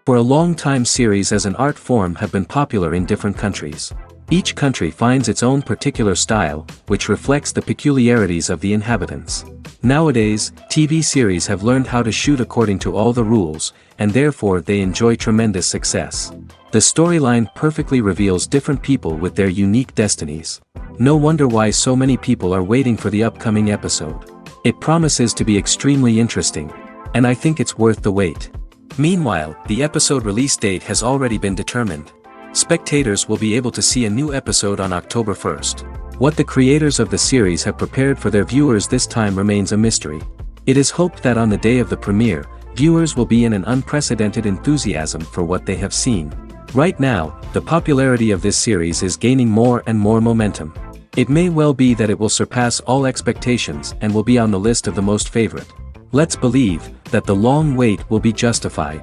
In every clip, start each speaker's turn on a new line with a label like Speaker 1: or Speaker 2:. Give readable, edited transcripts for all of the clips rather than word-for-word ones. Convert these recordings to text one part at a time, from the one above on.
Speaker 1: For a long time, series as an art form have been popular in different countries. Each country finds its own particular style, which reflects the peculiarities of the inhabitants. Nowadays, TV series have learned how to shoot according to all the rules, and therefore they enjoy tremendous success. The storyline perfectly reveals different people with their unique destinies. No wonder why so many people are waiting for the upcoming episode. It promises to be extremely interesting, and I think it's worth the wait. Meanwhile, the episode release date has already been determined. Spectators will be able to see a new episode on October 1st. What the creators of the series have prepared for their viewers this time remains a mystery. It is hoped that on the day of the premiere, viewers will be in an unprecedented enthusiasm for what they have seen. Right now, the popularity of this series is gaining more and more momentum. It may well be that it will surpass all expectations and will be on the list of the most favorite. Let's believe that the long wait will be justified.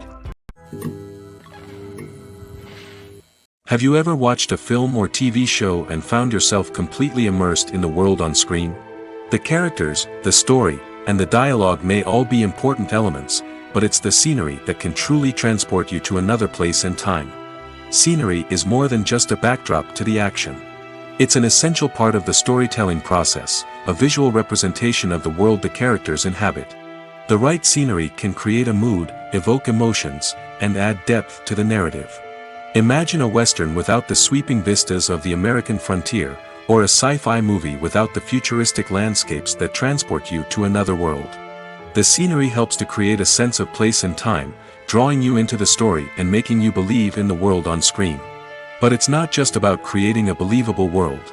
Speaker 1: Have you ever watched a film or TV show and found yourself completely immersed in the world on screen? The characters, the story, and the dialogue may all be important elements, but it's the scenery that can truly transport you to another place and time. Scenery is more than just a backdrop to the action. It's an essential part of the storytelling process, a visual representation of the world the characters inhabit. The right scenery can create a mood, evoke emotions, and add depth to the narrative. Imagine a Western without the sweeping vistas of the American frontier, or a sci-fi movie without the futuristic landscapes that transport you to another world. The scenery helps to create a sense of place and time, drawing you into the story and making you believe in the world on screen. But it's not just about creating a believable world.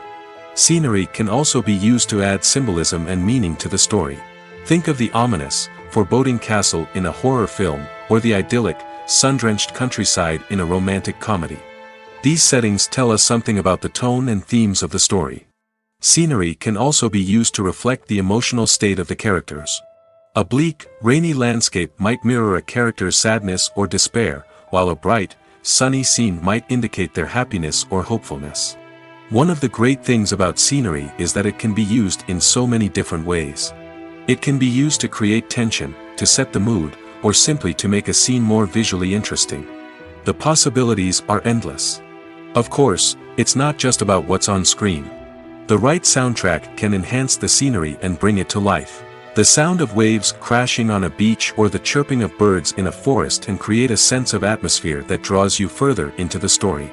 Speaker 1: Scenery can also be used to add symbolism and meaning to the story. Think of the ominous, foreboding castle in a horror film, or the idyllic, sun-drenched countryside in a romantic comedy. These settings tell us something about the tone and themes of the story. Scenery can also be used to reflect the emotional state of the characters. A bleak, rainy landscape might mirror a character's sadness or despair, while a bright, sunny scene might indicate their happiness or hopefulness. One of the great things about scenery is that it can be used in so many different ways. It can be used to create tension, to set the mood, or simply to make a scene more visually interesting. The possibilities are endless. Of course, it's not just about what's on screen. The right soundtrack can enhance the scenery and bring it to life. The sound of waves crashing on a beach or the chirping of birds in a forest can create a sense of atmosphere that draws you further into the story.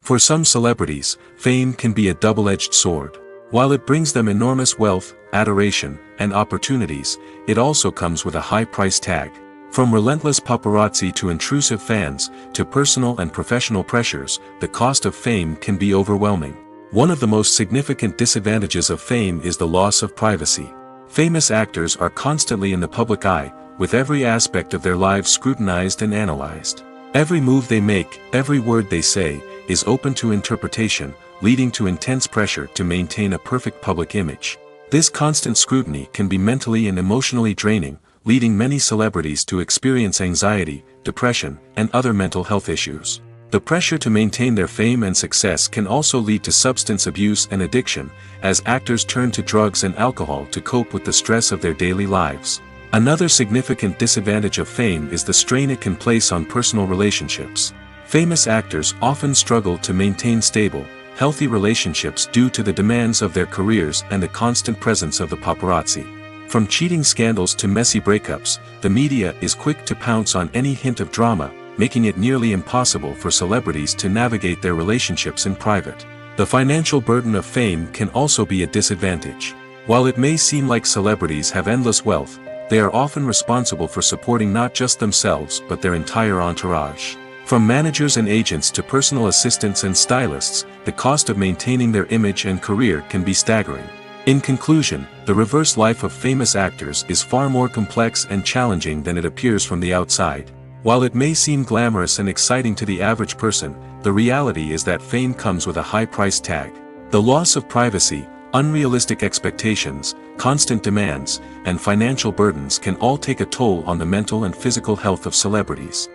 Speaker 1: For some celebrities, fame can be a double-edged sword. While it brings them enormous wealth, adoration, and opportunities, it also comes with a high price tag. From relentless paparazzi to intrusive fans, to personal and professional pressures, the cost of fame can be overwhelming. One of the most significant disadvantages of fame is the loss of privacy. Famous actors are constantly in the public eye, with every aspect of their lives scrutinized and analyzed. Every move they make, every word they say, is open to interpretation, leading to intense pressure to maintain a perfect public image. This constant scrutiny can be mentally and emotionally draining, leading many celebrities to experience anxiety, depression, and other mental health issues. The pressure to maintain their fame and success can also lead to substance abuse and addiction, as actors turn to drugs and alcohol to cope with the stress of their daily lives. Another significant disadvantage of fame is the strain it can place on personal relationships. Famous actors often struggle to maintain stable, healthy relationships due to the demands of their careers and the constant presence of the paparazzi. From cheating scandals to messy breakups, the media is quick to pounce on any hint of drama, making it nearly impossible for celebrities to navigate their relationships in private. The financial burden of fame can also be a disadvantage. While it may seem like celebrities have endless wealth, they are often responsible for supporting not just themselves but their entire entourage. From managers and agents to personal assistants and stylists, the cost of maintaining their image and career can be staggering. In conclusion, the reverse life of famous actors is far more complex and challenging than it appears from the outside. While it may seem glamorous and exciting to the average person, the reality is that fame comes with a high price tag. The loss of privacy, unrealistic expectations, constant demands, and financial burdens can all take a toll on the mental and physical health of celebrities.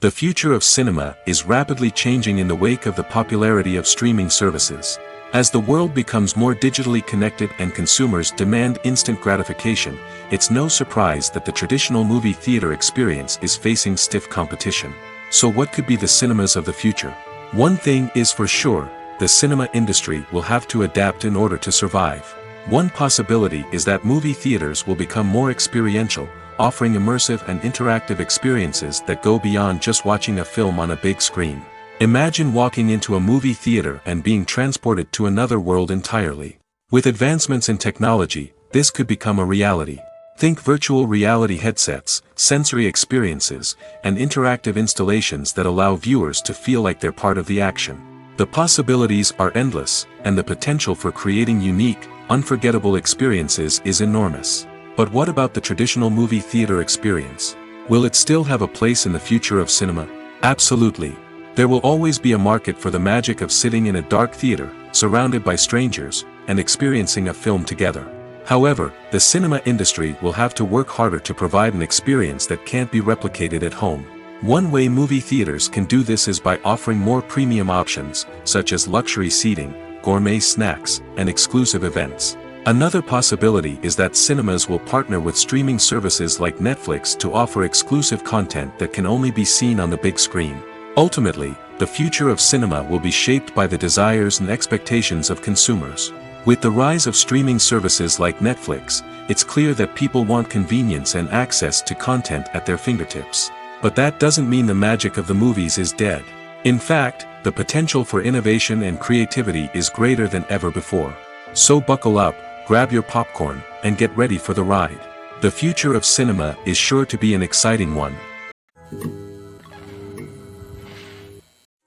Speaker 1: The future of cinema is rapidly changing in the wake of the popularity of streaming services. As the world becomes more digitally connected and consumers demand instant gratification, it's no surprise that the traditional movie theater experience is facing stiff competition. So what could be the cinemas of the future? One thing is for sure, the cinema industry will have to adapt in order to survive. One possibility is that movie theaters will become more experiential, offering immersive and interactive experiences that go beyond just watching a film on a big screen. Imagine walking into a movie theater and being transported to another world entirely. With advancements in technology, this could become a reality. Think virtual reality headsets, sensory experiences, and interactive installations that allow viewers to feel like they're part of the action. The possibilities are endless, and the potential for creating unique, unforgettable experiences is enormous. But what about the traditional movie theater experience? Will it still have a place in the future of cinema? Absolutely. There will always be a market for the magic of sitting in a dark theater, surrounded by strangers, and experiencing a film together. However, the cinema industry will have to work harder to provide an experience that can't be replicated at home. One way movie theaters can do this is by offering more premium options, such as luxury seating, gourmet snacks, and exclusive events. Another possibility is that cinemas will partner with streaming services like Netflix to offer exclusive content that can only be seen on the big screen. Ultimately, the future of cinema will be shaped by the desires and expectations of consumers. With the rise of streaming services like Netflix, it's clear that people want convenience and access to content at their fingertips. But that doesn't mean the magic of the movies is dead. In fact, the potential for innovation and creativity is greater than ever before. So buckle up, grab your popcorn, and get ready for the ride. The future of cinema is sure to be an exciting one.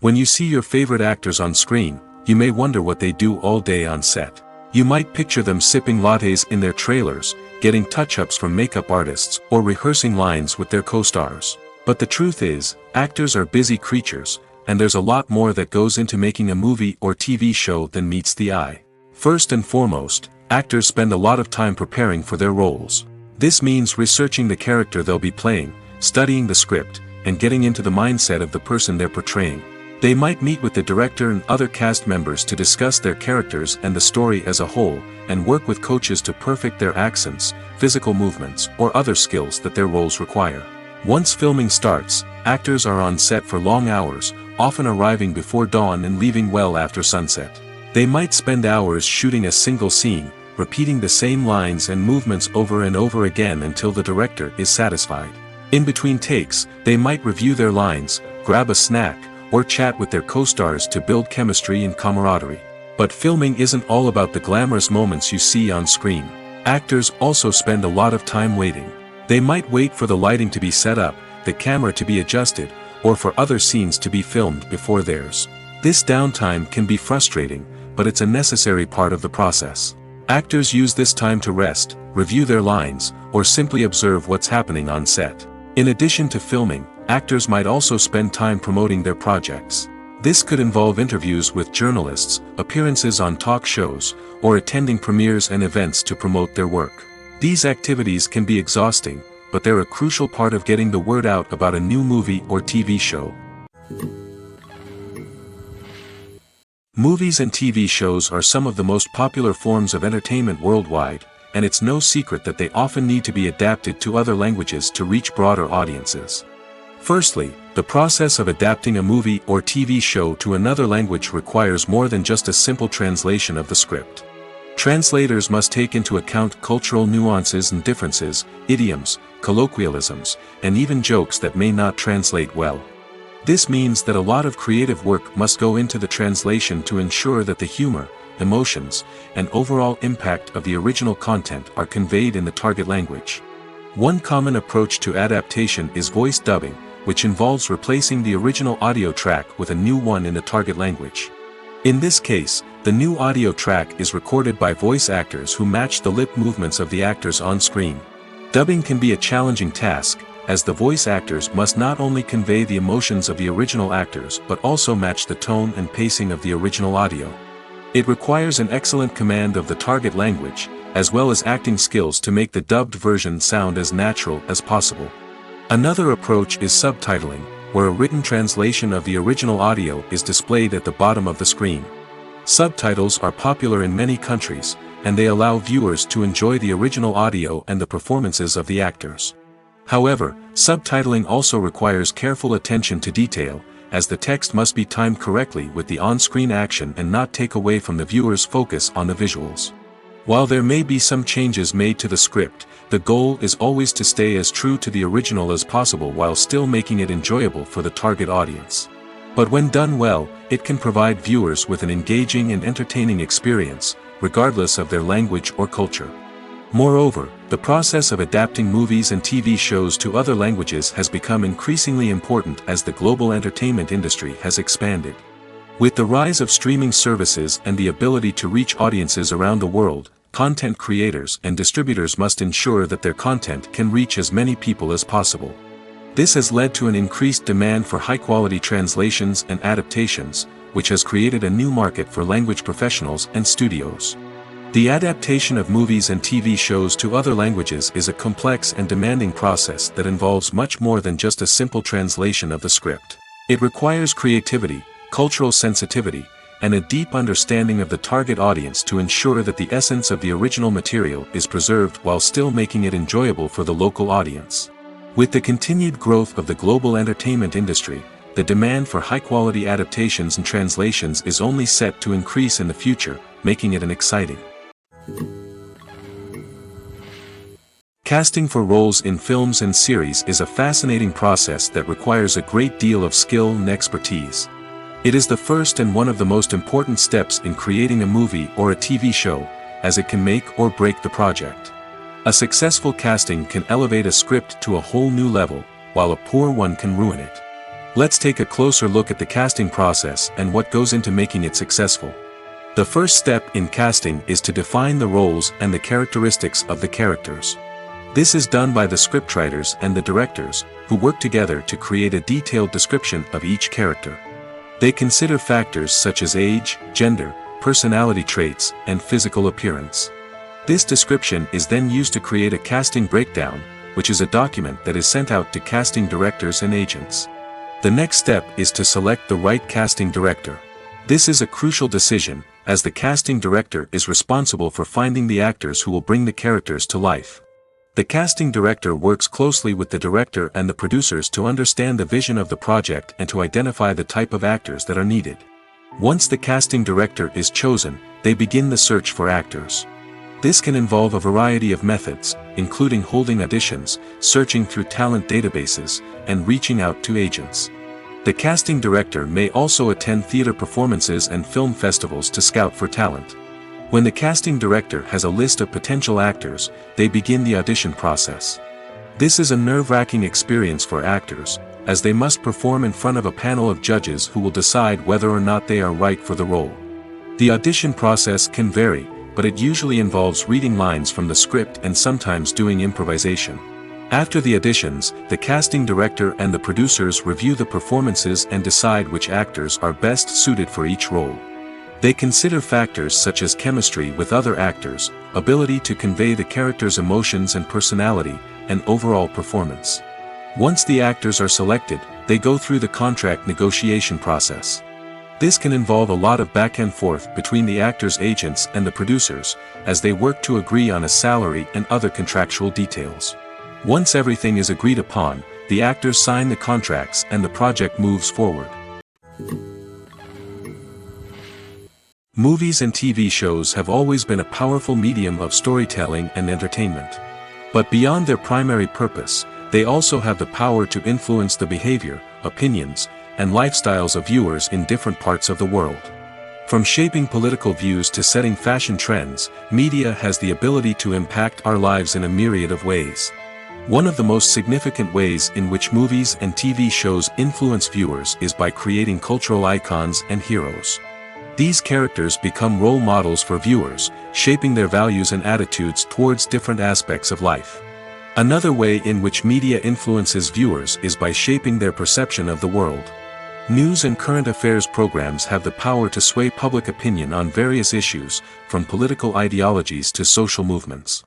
Speaker 1: When you see your favorite actors on screen, you may wonder what they do all day on set. You might picture them sipping lattes in their trailers, getting touch-ups from makeup artists, or rehearsing lines with their co-stars. But the truth is, actors are busy creatures, and there's a lot more that goes into making a movie or TV show than meets the eye. First and foremost, actors spend a lot of time preparing for their roles. This means researching the character they'll be playing, studying the script, and getting into the mindset of the person they're portraying. They might meet with the director and other cast members to discuss their characters and the story as a whole, and work with coaches to perfect their accents, physical movements, or other skills that their roles require. Once filming starts, actors are on set for long hours, often arriving before dawn and leaving well after sunset. They might spend hours shooting a single scene, repeating the same lines and movements over and over again until the director is satisfied. In between takes, they might review their lines, grab a snack, or chat with their co-stars to build chemistry and camaraderie. But filming isn't all about the glamorous moments you see on screen. Actors also spend a lot of time waiting. They might wait for the lighting to be set up, the camera to be adjusted, or for other scenes to be filmed before theirs. This downtime can be frustrating, but it's a necessary part of the process. Actors use this time to rest, review their lines, or simply observe what's happening on set. In addition to filming, actors might also spend time promoting their projects. This could involve interviews with journalists, appearances on talk shows, or attending premieres and events to promote their work. These activities can be exhausting, but they're a crucial part of getting the word out about a new movie or TV show. Movies and TV shows are some of the most popular forms of entertainment worldwide, and it's no secret that they often need to be adapted to other languages to reach broader audiences. Firstly, the process of adapting a movie or TV show to another language requires more than just a simple translation of the script. Translators must take into account cultural nuances and differences, idioms, colloquialisms, and even jokes that may not translate well. This means that a lot of creative work must go into the translation to ensure that the humor, emotions, and overall impact of the original content are conveyed in the target language. One common approach to adaptation is voice dubbing, which involves replacing the original audio track with a new one in the target language. In this case, the new audio track is recorded by voice actors who match the lip movements of the actors on screen. Dubbing can be a challenging task, as the voice actors must not only convey the emotions of the original actors but also match the tone and pacing of the original audio. It requires an excellent command of the target language, as well as acting skills to make the dubbed version sound as natural as possible. Another approach is subtitling, where a written translation of the original audio is displayed at the bottom of the screen. Subtitles are popular in many countries, and they allow viewers to enjoy the original audio and the performances of the actors. However, subtitling also requires careful attention to detail, as the text must be timed correctly with the on-screen action and not take away from the viewer's focus on the visuals. While there may be some changes made to the script, the goal is always to stay as true to the original as possible while still making it enjoyable for the target audience. But when done well, it can provide viewers with an engaging and entertaining experience, regardless of their language or culture. Moreover, the process of adapting movies and TV shows to other languages has become increasingly important as the global entertainment industry has expanded. With the rise of streaming services and the ability to reach audiences around the world, content creators and distributors must ensure that their content can reach as many people as possible. This has led to an increased demand for high-quality translations and adaptations, which has created a new market for language professionals and studios. The adaptation of movies and TV shows to other languages is a complex and demanding process that involves much more than just a simple translation of the script. It requires creativity, cultural sensitivity, and a deep understanding of the target audience to ensure that the essence of the original material is preserved while still making it enjoyable for the local audience. With the continued growth of the global entertainment industry, the demand for high-quality adaptations and translations is only set to increase in the future, making it an exciting. Casting for roles in films and series is a fascinating process that requires a great deal of skill and expertise. It is the first and one of the most important steps in creating a movie or a TV show, as it can make or break the project. A successful casting can elevate a script to a whole new level, while a poor one can ruin it. Let's take a closer look at the casting process and what goes into making it successful. The first step in casting is to define the roles and the characteristics of the characters. This is done by the scriptwriters and the directors, who work together to create a detailed description of each character. They consider factors such as age, gender, personality traits, and physical appearance. This description is then used to create a casting breakdown, which is a document that is sent out to casting directors and agents. The next step is to select the right casting director. This is a crucial decision, as the casting director is responsible for finding the actors who will bring the characters to life. The casting director works closely with the director and the producers to understand the vision of the project and to identify the type of actors that are needed. Once the casting director is chosen, they begin the search for actors. This can involve a variety of methods, including holding auditions, searching through talent databases, and reaching out to agents. The casting director may also attend theater performances and film festivals to scout for talent. When the casting director has a list of potential actors, they begin the audition process. This is a nerve-wracking experience for actors, as they must perform in front of a panel of judges who will decide whether or not they are right for the role. The audition process can vary, but it usually involves reading lines from the script and sometimes doing improvisation. After the auditions, the casting director and the producers review the performances and decide which actors are best suited for each role. They consider factors such as chemistry with other actors, ability to convey the character's emotions and personality, and overall performance. Once the actors are selected, they go through the contract negotiation process. This can involve a lot of back and forth between the actors' agents and the producers, as they work to agree on a salary and other contractual details. Once everything is agreed upon, the actors sign the contracts and the project moves forward. Movies and TV shows have always been a powerful medium of storytelling and entertainment. But beyond their primary purpose, they also have the power to influence the behavior, opinions, and lifestyles of viewers in different parts of the world. From shaping political views to setting fashion trends, media has the ability to impact our lives in a myriad of ways. One of the most significant ways in which movies and TV shows influence viewers is by creating cultural icons and heroes. These characters become role models for viewers, shaping their values and attitudes towards different aspects of life. Another way in which media influences viewers is by shaping their perception of the world. News and current affairs programs have the power to sway public opinion on various issues, from political ideologies to social movements.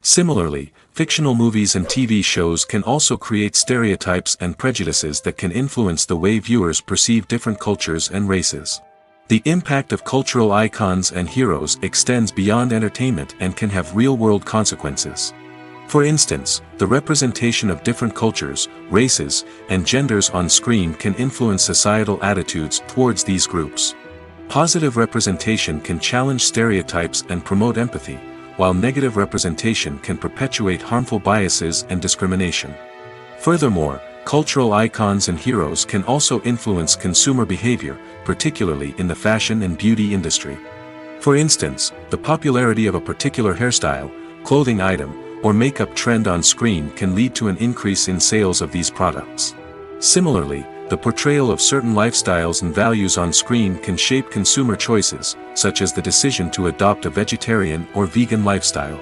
Speaker 1: Similarly, fictional movies and TV shows can also create stereotypes and prejudices that can influence the way viewers perceive different cultures and races. The impact of cultural icons and heroes extends beyond entertainment and can have real-world consequences. For instance, the representation of different cultures, races, and genders on screen can influence societal attitudes towards these groups. Positive representation can challenge stereotypes and promote empathy, while negative representation can perpetuate harmful biases and discrimination. Furthermore, cultural icons and heroes can also influence consumer behavior, particularly in the fashion and beauty industry. For instance, the popularity of a particular hairstyle, clothing item, or makeup trend on screen can lead to an increase in sales of these products. Similarly, the portrayal of certain lifestyles and values on screen can shape consumer choices, such as the decision to adopt a vegetarian or vegan lifestyle.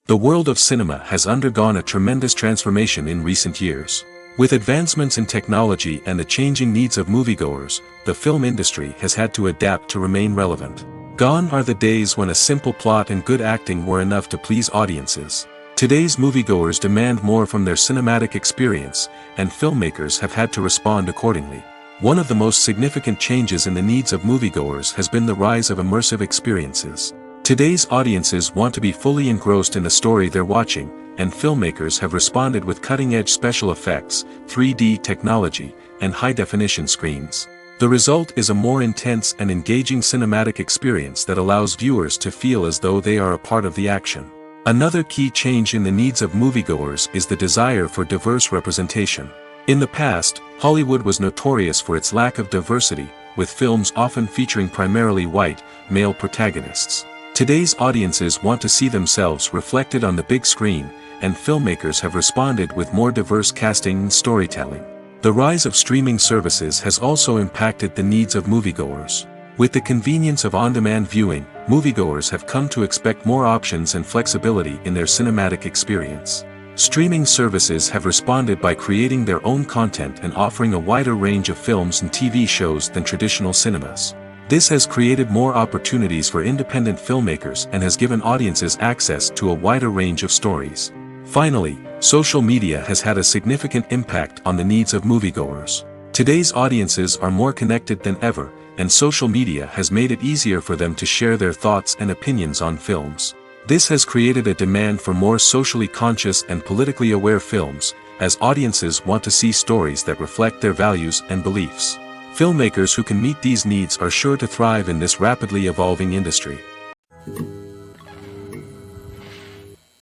Speaker 1: The world of cinema has undergone a tremendous transformation in recent years. With advancements in technology and the changing needs of moviegoers, the film industry has had to adapt to remain relevant. Gone are the days when a simple plot and good acting were enough to please audiences. Today's moviegoers demand more from their cinematic experience, and filmmakers have had to respond accordingly. One of the most significant changes in the needs of moviegoers has been the rise of immersive experiences. Today's audiences want to be fully engrossed in the story they're watching, and filmmakers have responded with cutting-edge special effects, 3D technology, and high-definition screens. The result is a more intense and engaging cinematic experience that allows viewers to feel as though they are a part of the action. Another key change in the needs of moviegoers is the desire for diverse representation. In the past, Hollywood was notorious for its lack of diversity, with films often featuring primarily white, male protagonists. Today's audiences want to see themselves reflected on the big screen, and filmmakers have responded with more diverse casting and storytelling. The rise of streaming services has also impacted the needs of moviegoers. With the convenience of on-demand viewing, moviegoers have come to expect more options and flexibility in their cinematic experience. Streaming services have responded by creating their own content and offering a wider range of films and TV shows than traditional cinemas. This has created more opportunities for independent filmmakers and has given audiences access to a wider range of stories. Finally, social media has had a significant impact on the needs of moviegoers. Today's audiences are more connected than ever, and social media has made it easier for them to share their thoughts and opinions on films. This has created a demand for more socially conscious and politically aware films, as audiences want to see stories that reflect their values and beliefs. Filmmakers who can meet these needs are sure to thrive in this rapidly evolving industry.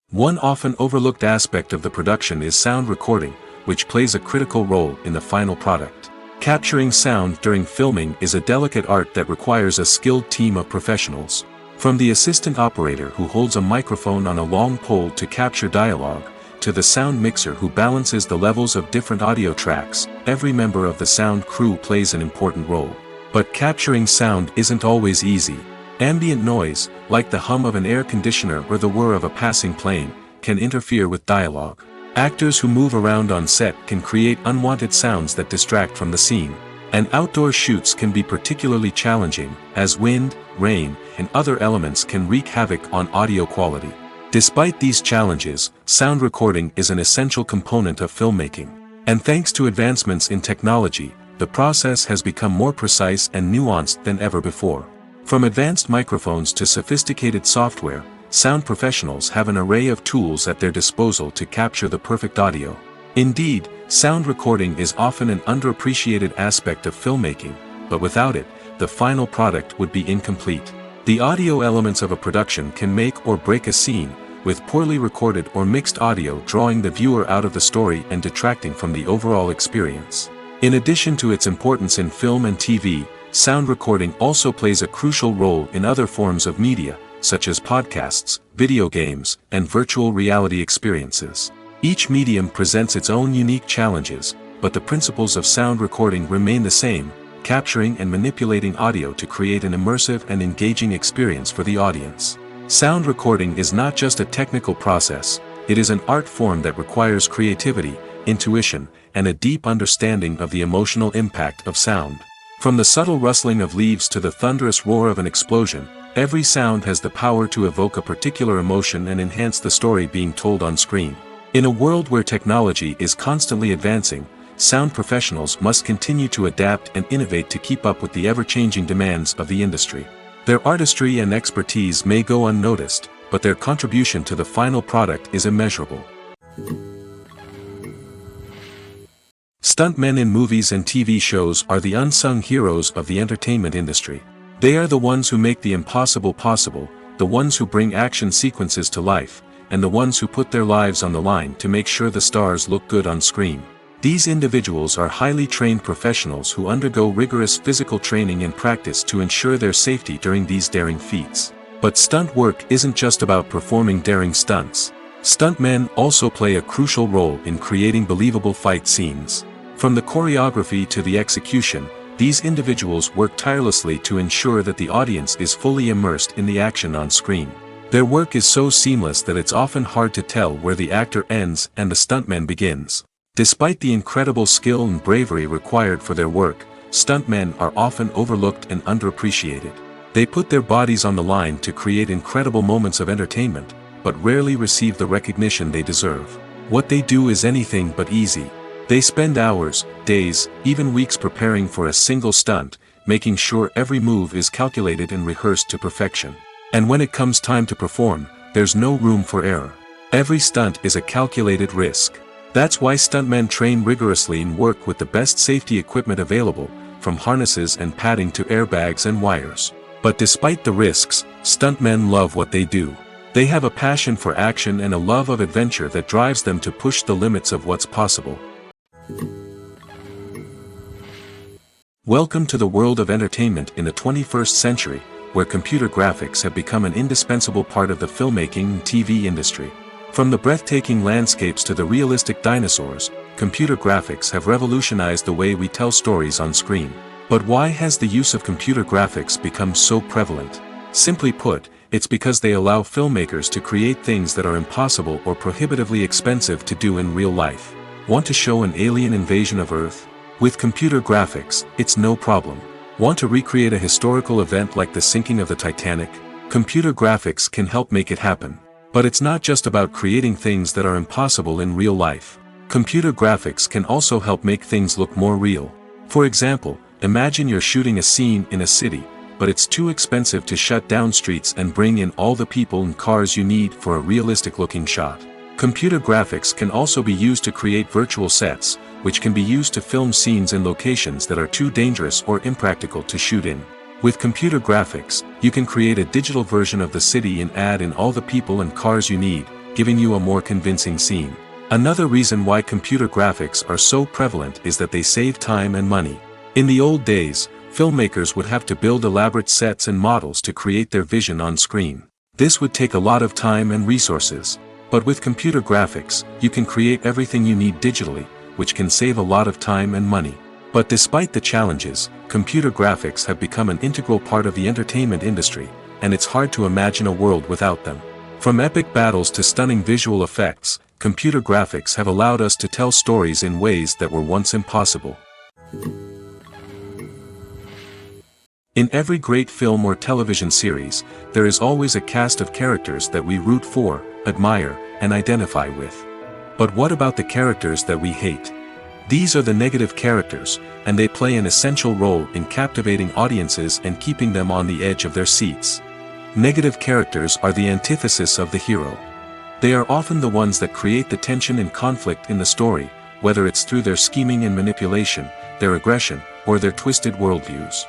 Speaker 1: One often overlooked aspect of the production is sound recording, which plays a critical role in the final product. Capturing sound during filming is a delicate art that requires a skilled team of professionals. From the assistant operator who holds a microphone on a long pole to capture dialogue, to the sound mixer who balances the levels of different audio tracks, every member of the sound crew plays an important role. But capturing sound isn't always easy. Ambient noise, like the hum of an air conditioner or the whir of a passing plane, can interfere with dialogue. Actors who move around on set can create unwanted sounds that distract from the scene. And outdoor shoots can be particularly challenging, as wind, rain, and other elements can wreak havoc on audio quality. Despite these challenges, sound recording is an essential component of filmmaking. And thanks to advancements in technology, the process has become more precise and nuanced than ever before. From advanced microphones to sophisticated software, sound professionals have an array of tools at their disposal to capture the perfect audio. Indeed, sound recording is often an underappreciated aspect of filmmaking, but without it, the final product would be incomplete. The audio elements of a production can make or break a scene, with poorly recorded or mixed audio drawing the viewer out of the story and detracting from the overall experience. In addition to its importance in film and TV, sound recording also plays a crucial role in other forms of media, such as podcasts, video games, and virtual reality experiences. Each medium presents its own unique challenges, but the principles of sound recording remain the same, capturing and manipulating audio to create an immersive and engaging experience for the audience. Sound recording is not just a technical process, it is an art form that requires creativity, intuition, and a deep understanding of the emotional impact of sound. From the subtle rustling of leaves to the thunderous roar of an explosion, every sound has the power to evoke a particular emotion and enhance the story being told on screen. In a world where technology is constantly advancing, sound professionals must continue to adapt and innovate to keep up with the ever-changing demands of the industry. Their artistry and expertise may go unnoticed, but their contribution to the final product is immeasurable. Stuntmen in movies and TV shows are the unsung heroes of the entertainment industry. They are the ones who make the impossible possible, the ones who bring action sequences to life, and the ones who put their lives on the line to make sure the stars look good on screen. These individuals are highly trained professionals who undergo rigorous physical training and practice to ensure their safety during these daring feats. But stunt work isn't just about performing daring stunts. Stuntmen also play a crucial role in creating believable fight scenes. From the choreography to the execution, these individuals work tirelessly to ensure that the audience is fully immersed in the action on screen. Their work is so seamless that it's often hard to tell where the actor ends and the stuntman begins. Despite the incredible skill and bravery required for their work, stuntmen are often overlooked and underappreciated. They put their bodies on the line to create incredible moments of entertainment, but rarely receive the recognition they deserve. What they do is anything but easy. They spend hours, days, even weeks preparing for a single stunt, making sure every move is calculated and rehearsed to perfection. And when it comes time to perform, there's no room for error. Every stunt is a calculated risk. That's why stuntmen train rigorously and work with the best safety equipment available, from harnesses and padding to airbags and wires. But despite the risks, stuntmen love what they do. They have a passion for action and a love of adventure that drives them to push the limits of what's possible. Welcome to the world of entertainment in the 21st century, where computer graphics have become an indispensable part of the filmmaking and TV industry. From the breathtaking landscapes to the realistic dinosaurs, computer graphics have revolutionized the way we tell stories on screen. But why has the use of computer graphics become so prevalent? Simply put, it's because they allow filmmakers to create things that are impossible or prohibitively expensive to do in real life. Want to show an alien invasion of Earth? With computer graphics, it's no problem. Want to recreate a historical event like the sinking of the Titanic? Computer graphics can help make it happen. But it's not just about creating things that are impossible in real life. Computer graphics can also help make things look more real. For example, imagine you're shooting a scene in a city, but it's too expensive to shut down streets and bring in all the people and cars you need for a realistic-looking shot. Computer graphics can also be used to create virtual sets, which can be used to film scenes in locations that are too dangerous or impractical to shoot in. With computer graphics, you can create a digital version of the city and add in all the people and cars you need, giving you a more convincing scene. Another reason why computer graphics are so prevalent is that they save time and money. In the old days, filmmakers would have to build elaborate sets and models to create their vision on screen. This would take a lot of time and resources. But with computer graphics, you can create everything you need digitally, which can save a lot of time and money. But despite the challenges, computer graphics have become an integral part of the entertainment industry, and it's hard to imagine a world without them. From epic battles to stunning visual effects, computer graphics have allowed us to tell stories in ways that were once impossible. In every great film or television series, there is always a cast of characters that we root for, admire, and identify with. But what about the characters that we hate? These are the negative characters, and they play an essential role in captivating audiences and keeping them on the edge of their seats. Negative characters are the antithesis of the hero. They are often the ones that create the tension and conflict in the story, whether it's through their scheming and manipulation, their aggression, or their twisted worldviews.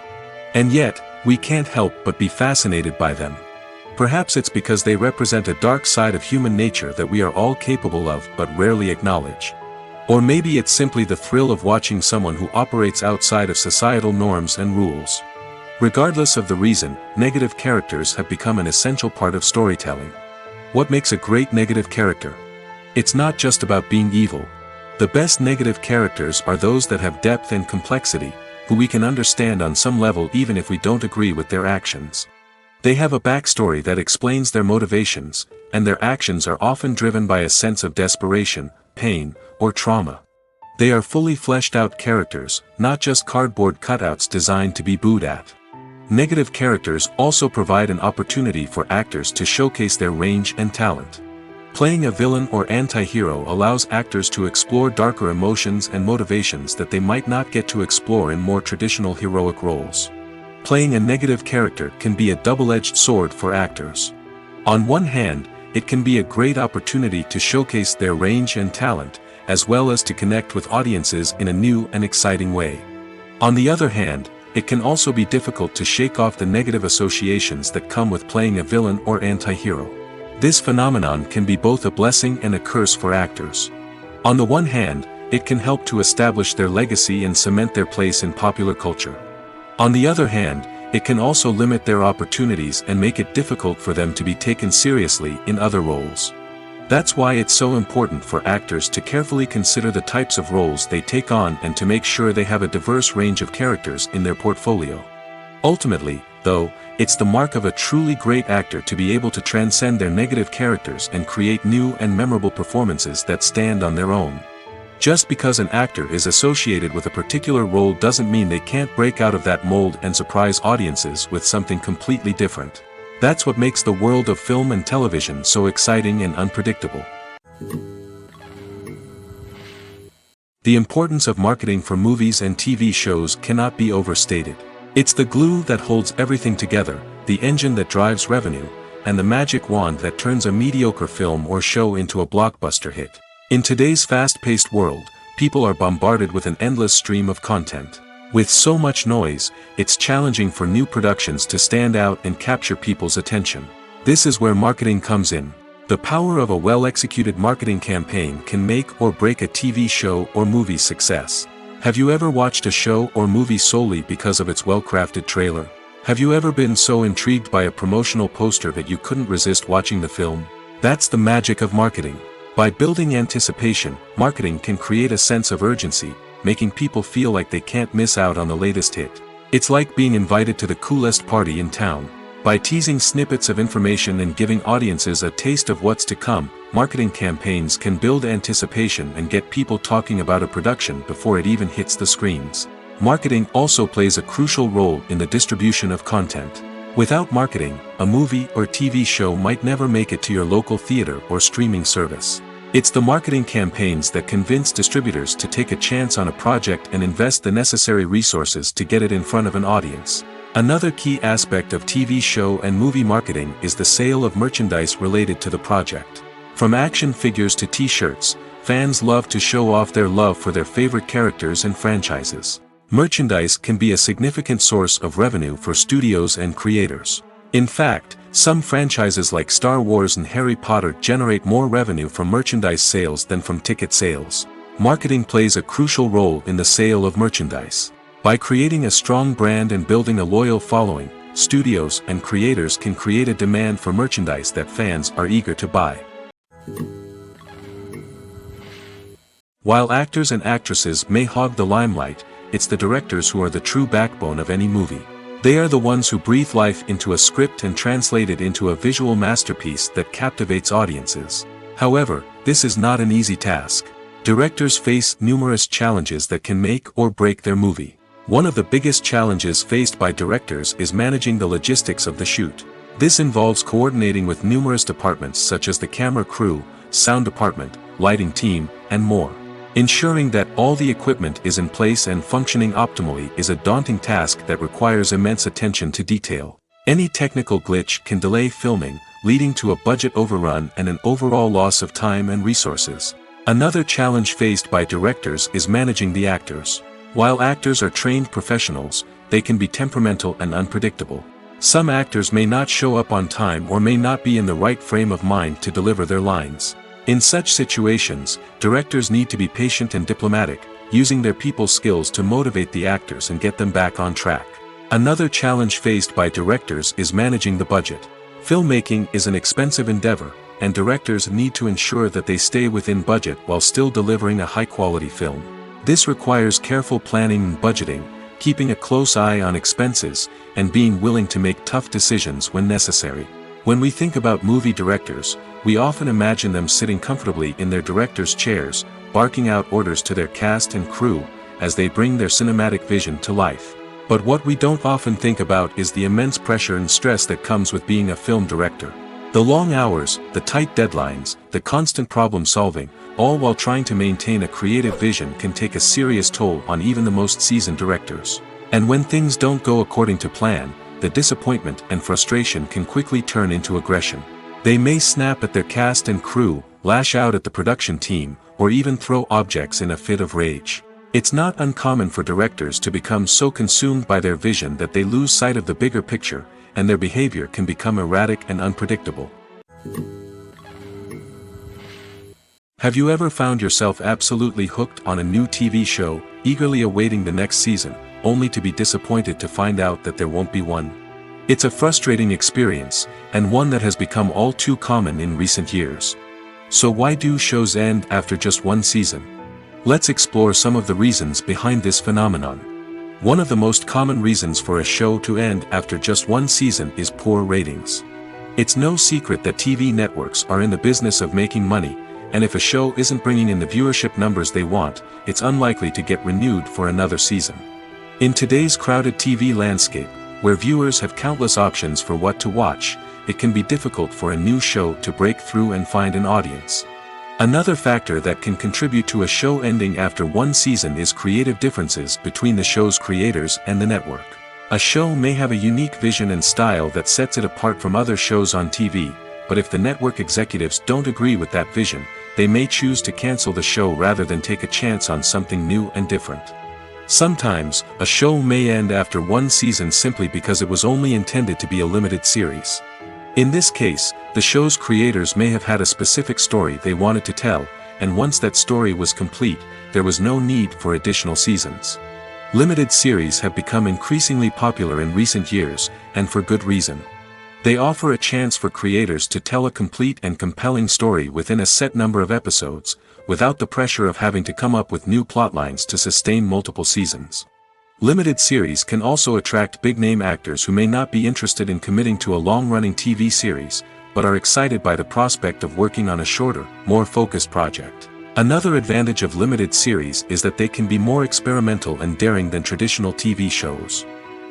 Speaker 1: And yet, we can't help but be fascinated by them. Perhaps it's because they represent a dark side of human nature that we are all capable of but rarely acknowledge. Or maybe it's simply the thrill of watching someone who operates outside of societal norms and rules. Regardless of the reason, negative characters have become an essential part of storytelling. What makes a great negative character? It's not just about being evil. The best negative characters are those that have depth and complexity, who we can understand on some level even if we don't agree with their actions. They have a backstory that explains their motivations, and their actions are often driven by a sense of desperation, pain, or trauma. They are fully fleshed out characters, not just cardboard cutouts designed to be booed at. Negative characters also provide an opportunity for actors to showcase their range and talent. Playing a villain or anti-hero allows actors to explore darker emotions and motivations that they might not get to explore in more traditional heroic roles. Playing a negative character can be a double-edged sword for actors. On one hand, it can be a great opportunity to showcase their range and talent, as well as to connect with audiences in a new and exciting way. On the other hand, it can also be difficult to shake off the negative associations that come with playing a villain or anti-hero. This phenomenon can be both a blessing and a curse for actors. On the one hand, it can help to establish their legacy and cement their place in popular culture. On the other hand, it can also limit their opportunities and make it difficult for them to be taken seriously in other roles. That's why it's so important for actors to carefully consider the types of roles they take on and to make sure they have a diverse range of characters in their portfolio. Ultimately, though, it's the mark of a truly great actor to be able to transcend their negative characters and create new and memorable performances that stand on their own. Just because an actor is associated with a particular role doesn't mean they can't break out of that mold and surprise audiences with something completely different. That's what makes the world of film and television so exciting and unpredictable. The importance of marketing for movies and TV shows cannot be overstated. It's the glue that holds everything together, the engine that drives revenue, and the magic wand that turns a mediocre film or show into a blockbuster hit. In today's fast-paced world, people are bombarded with an endless stream of content. With so much noise, it's challenging for new productions to stand out and capture people's attention. This is where marketing comes in. The power of a well-executed marketing campaign can make or break a TV show or movie's success. Have you ever watched a show or movie solely because of its well-crafted trailer? Have you ever been so intrigued by a promotional poster that you couldn't resist watching the film? That's the magic of marketing. By building anticipation, marketing can create a sense of urgency, making people feel like they can't miss out on the latest hit. It's like being invited to the coolest party in town. By teasing snippets of information and giving audiences a taste of what's to come, marketing campaigns can build anticipation and get people talking about a production before it even hits the screens. Marketing also plays a crucial role in the distribution of content. Without marketing, a movie or TV show might never make it to your local theater or streaming service. It's the marketing campaigns that convince distributors to take a chance on a project and invest the necessary resources to get it in front of an audience. Another key aspect of TV show and movie marketing is the sale of merchandise related to the project. From action figures to t-shirts, fans love to show off their love for their favorite characters and franchises. Merchandise can be a significant source of revenue for studios and creators. In fact, some franchises like Star Wars and Harry Potter generate more revenue from merchandise sales than from ticket sales. Marketing plays a crucial role in the sale of merchandise. By creating a strong brand and building a loyal following, studios and creators can create a demand for merchandise that fans are eager to buy. While actors and actresses may hog the limelight, it's the directors who are the true backbone of any movie. They are the ones who breathe life into a script and translate it into a visual masterpiece that captivates audiences. However, this is not an easy task. Directors face numerous challenges that can make or break their movie. One of the biggest challenges faced by directors is managing the logistics of the shoot. This involves coordinating with numerous departments such as the camera crew, sound department, lighting team, and more. Ensuring that all the equipment is in place and functioning optimally is a daunting task that requires immense attention to detail. Any technical glitch can delay filming, leading to a budget overrun and an overall loss of time and resources. Another challenge faced by directors is managing the actors. While actors are trained professionals, they can be temperamental and unpredictable. Some actors may not show up on time or may not be in the right frame of mind to deliver their lines. In such situations, directors need to be patient and diplomatic, using their people skills to motivate the actors and get them back on track. Another challenge faced by directors is managing the budget. Filmmaking is an expensive endeavor, and directors need to ensure that they stay within budget while still delivering a high-quality film. This requires careful planning and budgeting, keeping a close eye on expenses, and being willing to make tough decisions when necessary. When we think about movie directors, we often imagine them sitting comfortably in their director's chairs, barking out orders to their cast and crew, as they bring their cinematic vision to life. But what we don't often think about is the immense pressure and stress that comes with being a film director. The long hours, the tight deadlines, the constant problem solving, all while trying to maintain a creative vision can take a serious toll on even the most seasoned directors. And when things don't go according to plan, the disappointment and frustration can quickly turn into aggression. They may snap at their cast and crew, lash out at the production team, or even throw objects in a fit of rage. It's not uncommon for directors to become so consumed by their vision that they lose sight of the bigger picture, and their behavior can become erratic and unpredictable. Have you ever found yourself absolutely hooked on a new TV show, eagerly awaiting the next season, only to be disappointed to find out that there won't be one? It's a frustrating experience, and one that has become all too common in recent years. So why do shows end after just one season? Let's explore some of the reasons behind this phenomenon. One of the most common reasons for a show to end after just one season is poor ratings. It's no secret that TV networks are in the business of making money, and if a show isn't bringing in the viewership numbers they want, it's unlikely to get renewed for another season. In today's crowded TV landscape, where viewers have countless options for what to watch, it can be difficult for a new show to break through and find an audience. Another factor that can contribute to a show ending after one season is creative differences between the show's creators and the network. A show may have a unique vision and style that sets it apart from other shows on TV, but if the network executives don't agree with that vision, they may choose to cancel the show rather than take a chance on something new and different. Sometimes, a show may end after one season simply because it was only intended to be a limited series. In this case, the show's creators may have had a specific story they wanted to tell, and once that story was complete, there was no need for additional seasons. Limited series have become increasingly popular in recent years, and for good reason. They offer a chance for creators to tell a complete and compelling story within a set number of episodes, without the pressure of having to come up with new plotlines to sustain multiple seasons. Limited series can also attract big-name actors who may not be interested in committing to a long-running TV series, but are excited by the prospect of working on a shorter, more focused project. Another advantage of limited series is that they can be more experimental and daring than traditional TV shows.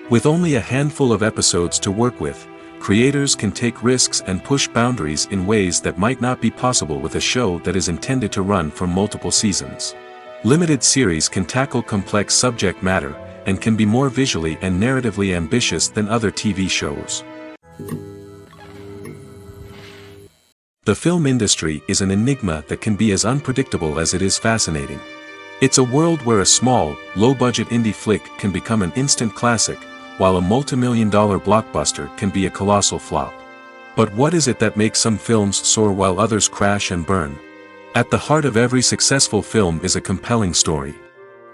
Speaker 1: With only a handful of episodes to work with, creators can take risks and push boundaries in ways that might not be possible with a show that is intended to run for multiple seasons. Limited series can tackle complex subject matter, and can be more visually and narratively ambitious than other TV shows. The film industry is an enigma that can be as unpredictable as it is fascinating. It's a world where a small, low-budget indie flick can become an instant classic, while a multi-million-dollar blockbuster can be a colossal flop. But what is it that makes some films soar while others crash and burn? At the heart of every successful film is a compelling story.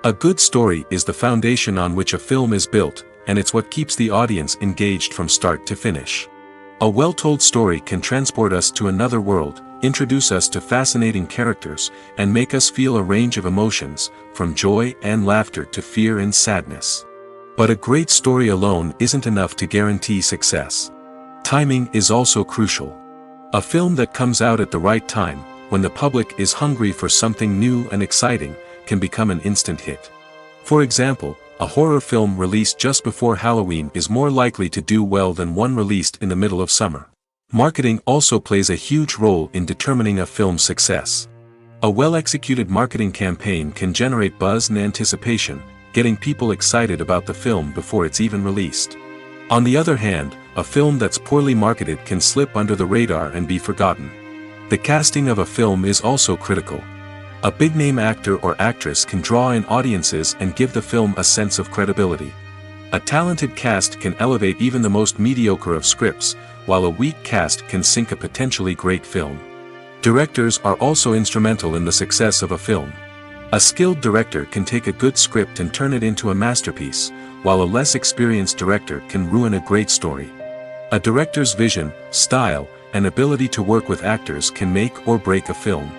Speaker 1: A good story is the foundation on which a film is built, and it's what keeps the audience engaged from start to finish. A well-told story can transport us to another world, introduce us to fascinating characters, and make us feel a range of emotions, from joy and laughter to fear and sadness. But a great story alone isn't enough to guarantee success. Timing is also crucial. A film that comes out at the right time, when the public is hungry for something new and exciting, can become an instant hit. For example, a horror film released just before Halloween is more likely to do well than one released in the middle of summer. Marketing also plays a huge role in determining a film's success. A well-executed marketing campaign can generate buzz and anticipation, getting people excited about the film before it's even released. On the other hand, a film that's poorly marketed can slip under the radar and be forgotten. The casting of a film is also critical. A big-name actor or actress can draw in audiences and give the film a sense of credibility. A talented cast can elevate even the most mediocre of scripts, while a weak cast can sink a potentially great film. Directors are also instrumental in the success of a film. A skilled director can take a good script and turn it into a masterpiece, while a less experienced director can ruin a great story. A director's vision, style, and ability to work with actors can make or break a film.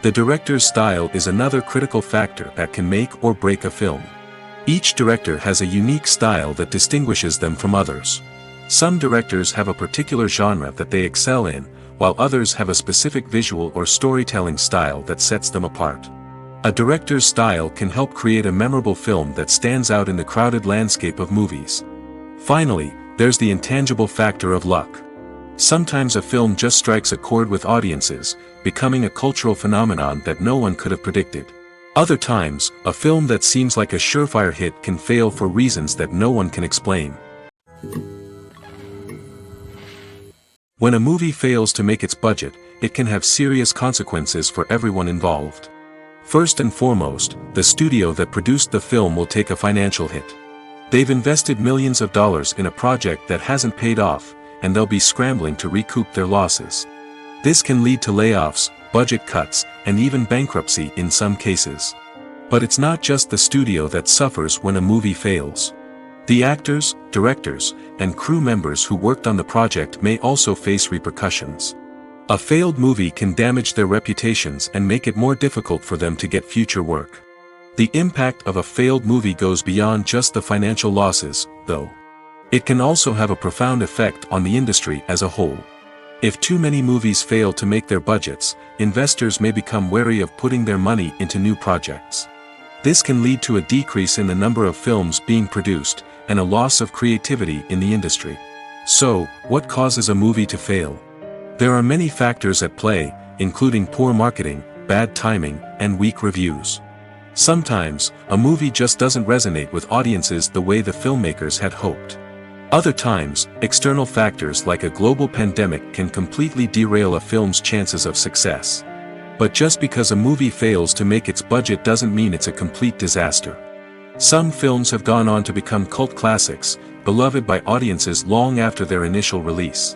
Speaker 1: The director's style is another critical factor that can make or break a film. Each director has a unique style that distinguishes them from others. Some directors have a particular genre that they excel in, while others have a specific visual or storytelling style that sets them apart. A director's style can help create a memorable film that stands out in the crowded landscape of movies. Finally, there's the intangible factor of luck. Sometimes a film just strikes a chord with audiences, becoming a cultural phenomenon that no one could have predicted. Other times, a film that seems like a surefire hit can fail for reasons that no one can explain. When a movie fails to make its budget, it can have serious consequences for everyone involved. First and foremost, the studio that produced the film will take a financial hit. They've invested millions of dollars in a project that hasn't paid off, and they'll be scrambling to recoup their losses. This can lead to layoffs, budget cuts, and even bankruptcy in some cases. But it's not just the studio that suffers when a movie fails. The actors, directors, and crew members who worked on the project may also face repercussions. A failed movie can damage their reputations and make it more difficult for them to get future work. The impact of a failed movie goes beyond just the financial losses, though. It can also have a profound effect on the industry as a whole. If too many movies fail to make their budgets, investors may become wary of putting their money into new projects. This can lead to a decrease in the number of films being produced, and a loss of creativity in the industry. So, what causes a movie to fail? There are many factors at play, including poor marketing, bad timing, and weak reviews. Sometimes, a movie just doesn't resonate with audiences the way the filmmakers had hoped. Other times, external factors like a global pandemic can completely derail a film's chances of success. But just because a movie fails to make its budget doesn't mean it's a complete disaster. Some films have gone on to become cult classics, beloved by audiences long after their initial release.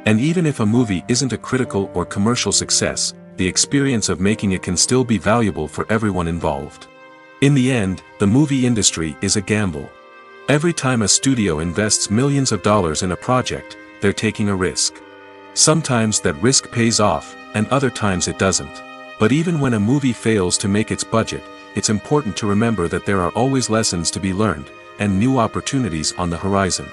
Speaker 1: And even if a movie isn't a critical or commercial success, the experience of making it can still be valuable for everyone involved. In the end, the movie industry is a gamble. Every time a studio invests millions of dollars in a project, they're taking a risk. Sometimes that risk pays off, and other times it doesn't. But even when a movie fails to make its budget, it's important to remember that there are always lessons to be learned, and new opportunities on the horizon.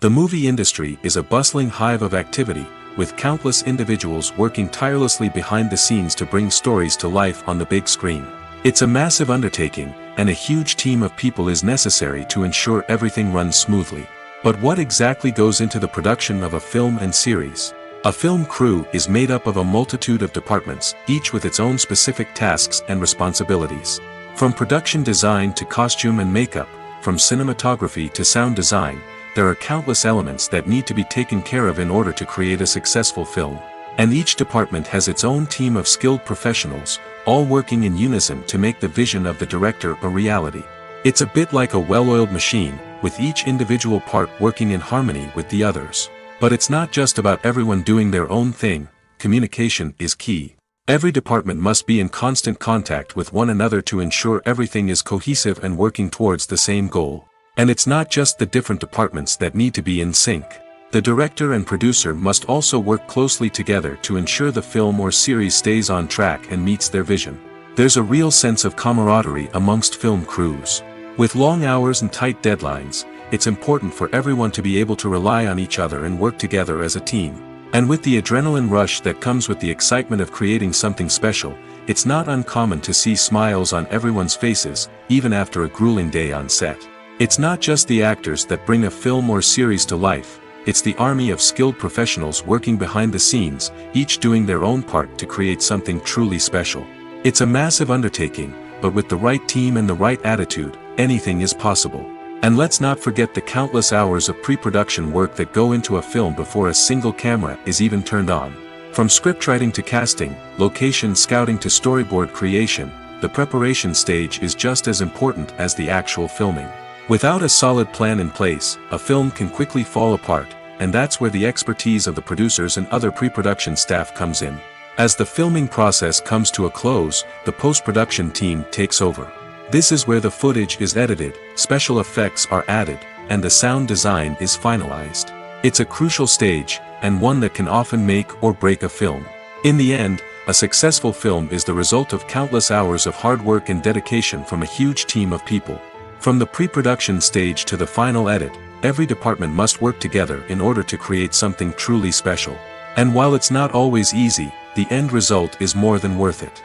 Speaker 1: The movie industry is a bustling hive of activity, with countless individuals working tirelessly behind the scenes to bring stories to life on the big screen. It's a massive undertaking, and a huge team of people is necessary to ensure everything runs smoothly. But what exactly goes into the production of a film and series? A film crew is made up of a multitude of departments, each with its own specific tasks and responsibilities. From production design to costume and makeup, from cinematography to sound design, there are countless elements that need to be taken care of in order to create a successful film. And each department has its own team of skilled professionals, all working in unison to make the vision of the director a reality. It's a bit like a well-oiled machine, with each individual part working in harmony with the others. But it's not just about everyone doing their own thing. Communication is key. Every department must be in constant contact with one another to ensure everything is cohesive and working towards the same goal. And it's not just the different departments that need to be in sync. The director and producer must also work closely together to ensure the film or series stays on track and meets their vision. There's a real sense of camaraderie amongst film crews. With long hours and tight deadlines, it's important for everyone to be able to rely on each other and work together as a team. And with the adrenaline rush that comes with the excitement of creating something special, it's not uncommon to see smiles on everyone's faces, even after a grueling day on set. It's not just the actors that bring a film or series to life, it's the army of skilled professionals working behind the scenes, each doing their own part to create something truly special. It's a massive undertaking, but with the right team and the right attitude, anything is possible. And let's not forget the countless hours of pre-production work that go into a film before a single camera is even turned on. From scriptwriting to casting, location scouting to storyboard creation, the preparation stage is just as important as the actual filming. Without a solid plan in place, a film can quickly fall apart, and that's where the expertise of the producers and other pre-production staff comes in. As the filming process comes to a close, the post-production team takes over. This is where the footage is edited, special effects are added, and the sound design is finalized. It's a crucial stage, and one that can often make or break a film. In the end, a successful film is the result of countless hours of hard work and dedication from a huge team of people. From the pre-production stage to the final edit, every department must work together in order to create something truly special. And while it's not always easy, the end result is more than worth it.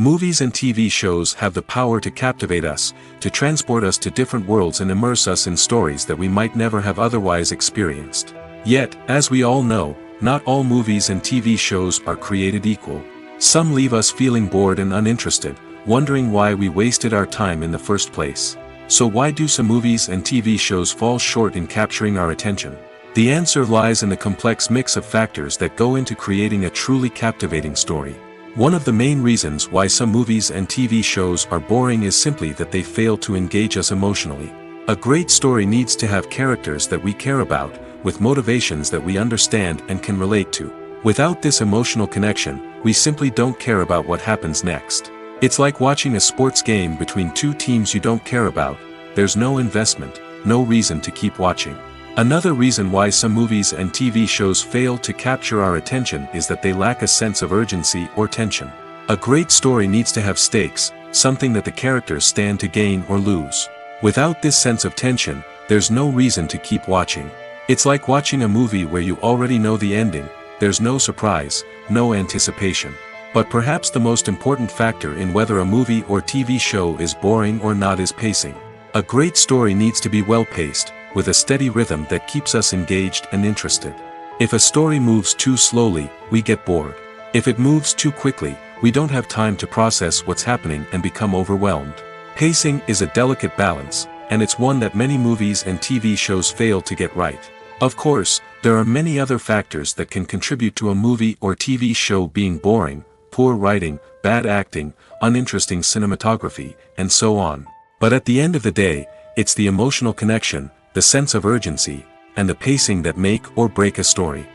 Speaker 1: Movies and TV shows have the power to captivate us, to transport us to different worlds and immerse us in stories that we might never have otherwise experienced. Yet, as we all know, not all movies and TV shows are created equal. Some leave us feeling bored and uninterested, wondering why we wasted our time in the first place. So why do some movies and TV shows fall short in capturing our attention? The answer lies in the complex mix of factors that go into creating a truly captivating story. One of the main reasons why some movies and TV shows are boring is simply that they fail to engage us emotionally. A great story needs to have characters that we care about, with motivations that we understand and can relate to. Without this emotional connection, we simply don't care about what happens next. It's like watching a sports game between two teams you don't care about. There's no investment, no reason to keep watching. Another reason why some movies and TV shows fail to capture our attention is that they lack a sense of urgency or tension. A great story needs to have stakes, something that the characters stand to gain or lose. Without this sense of tension, there's no reason to keep watching. It's like watching a movie where you already know the ending. There's no surprise, no anticipation. But perhaps the most important factor in whether a movie or TV show is boring or not is pacing. A great story needs to be well-paced, with a steady rhythm that keeps us engaged and interested. If a story moves too slowly, we get bored. If it moves too quickly, we don't have time to process what's happening and become overwhelmed. Pacing is a delicate balance, and it's one that many movies and TV shows fail to get right. Of course, there are many other factors that can contribute to a movie or TV show being boring: poor writing, bad acting, uninteresting cinematography, and so on. But at the end of the day, it's the emotional connection, the sense of urgency, and the pacing that make or break a story.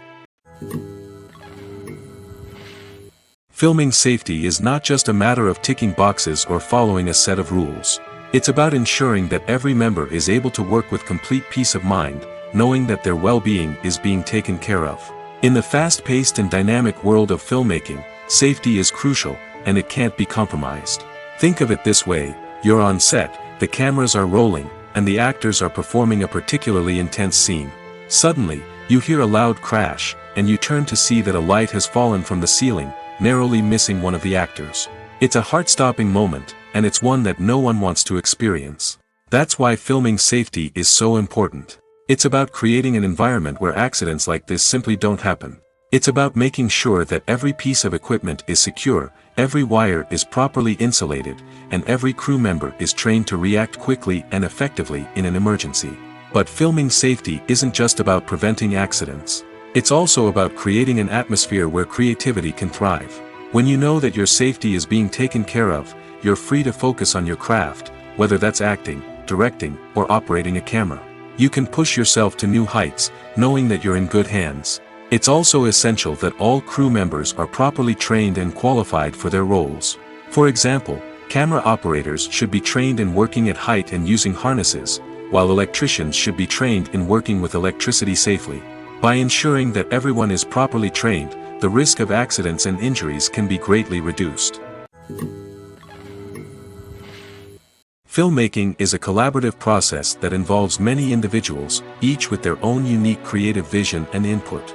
Speaker 1: Filming safety is not just a matter of ticking boxes or following a set of rules. It's about ensuring that every member is able to work with complete peace of mind, knowing that their well-being is being taken care of. In the fast-paced and dynamic world of filmmaking, safety is crucial, and it can't be compromised. Think of it this way: you're on set, the cameras are rolling, and the actors are performing a particularly intense scene. Suddenly, you hear a loud crash, and you turn to see that a light has fallen from the ceiling, narrowly missing one of the actors. It's a heart-stopping moment, and it's one that no one wants to experience. That's why filming safety is so important. It's about creating an environment where accidents like this simply don't happen. It's about making sure that every piece of equipment is secure, every wire is properly insulated, and every crew member is trained to react quickly and effectively in an emergency. But filming safety isn't just about preventing accidents. It's also about creating an atmosphere where creativity can thrive. When you know that your safety is being taken care of, you're free to focus on your craft, whether that's acting, directing, or operating a camera. You can push yourself to new heights, knowing that you're in good hands. It's also essential that all crew members are properly trained and qualified for their roles. For example, camera operators should be trained in working at height and using harnesses, while electricians should be trained in working with electricity safely. By ensuring that everyone is properly trained, the risk of accidents and injuries can be greatly reduced. Filmmaking is a collaborative process that involves many individuals, each with their own unique creative vision and input.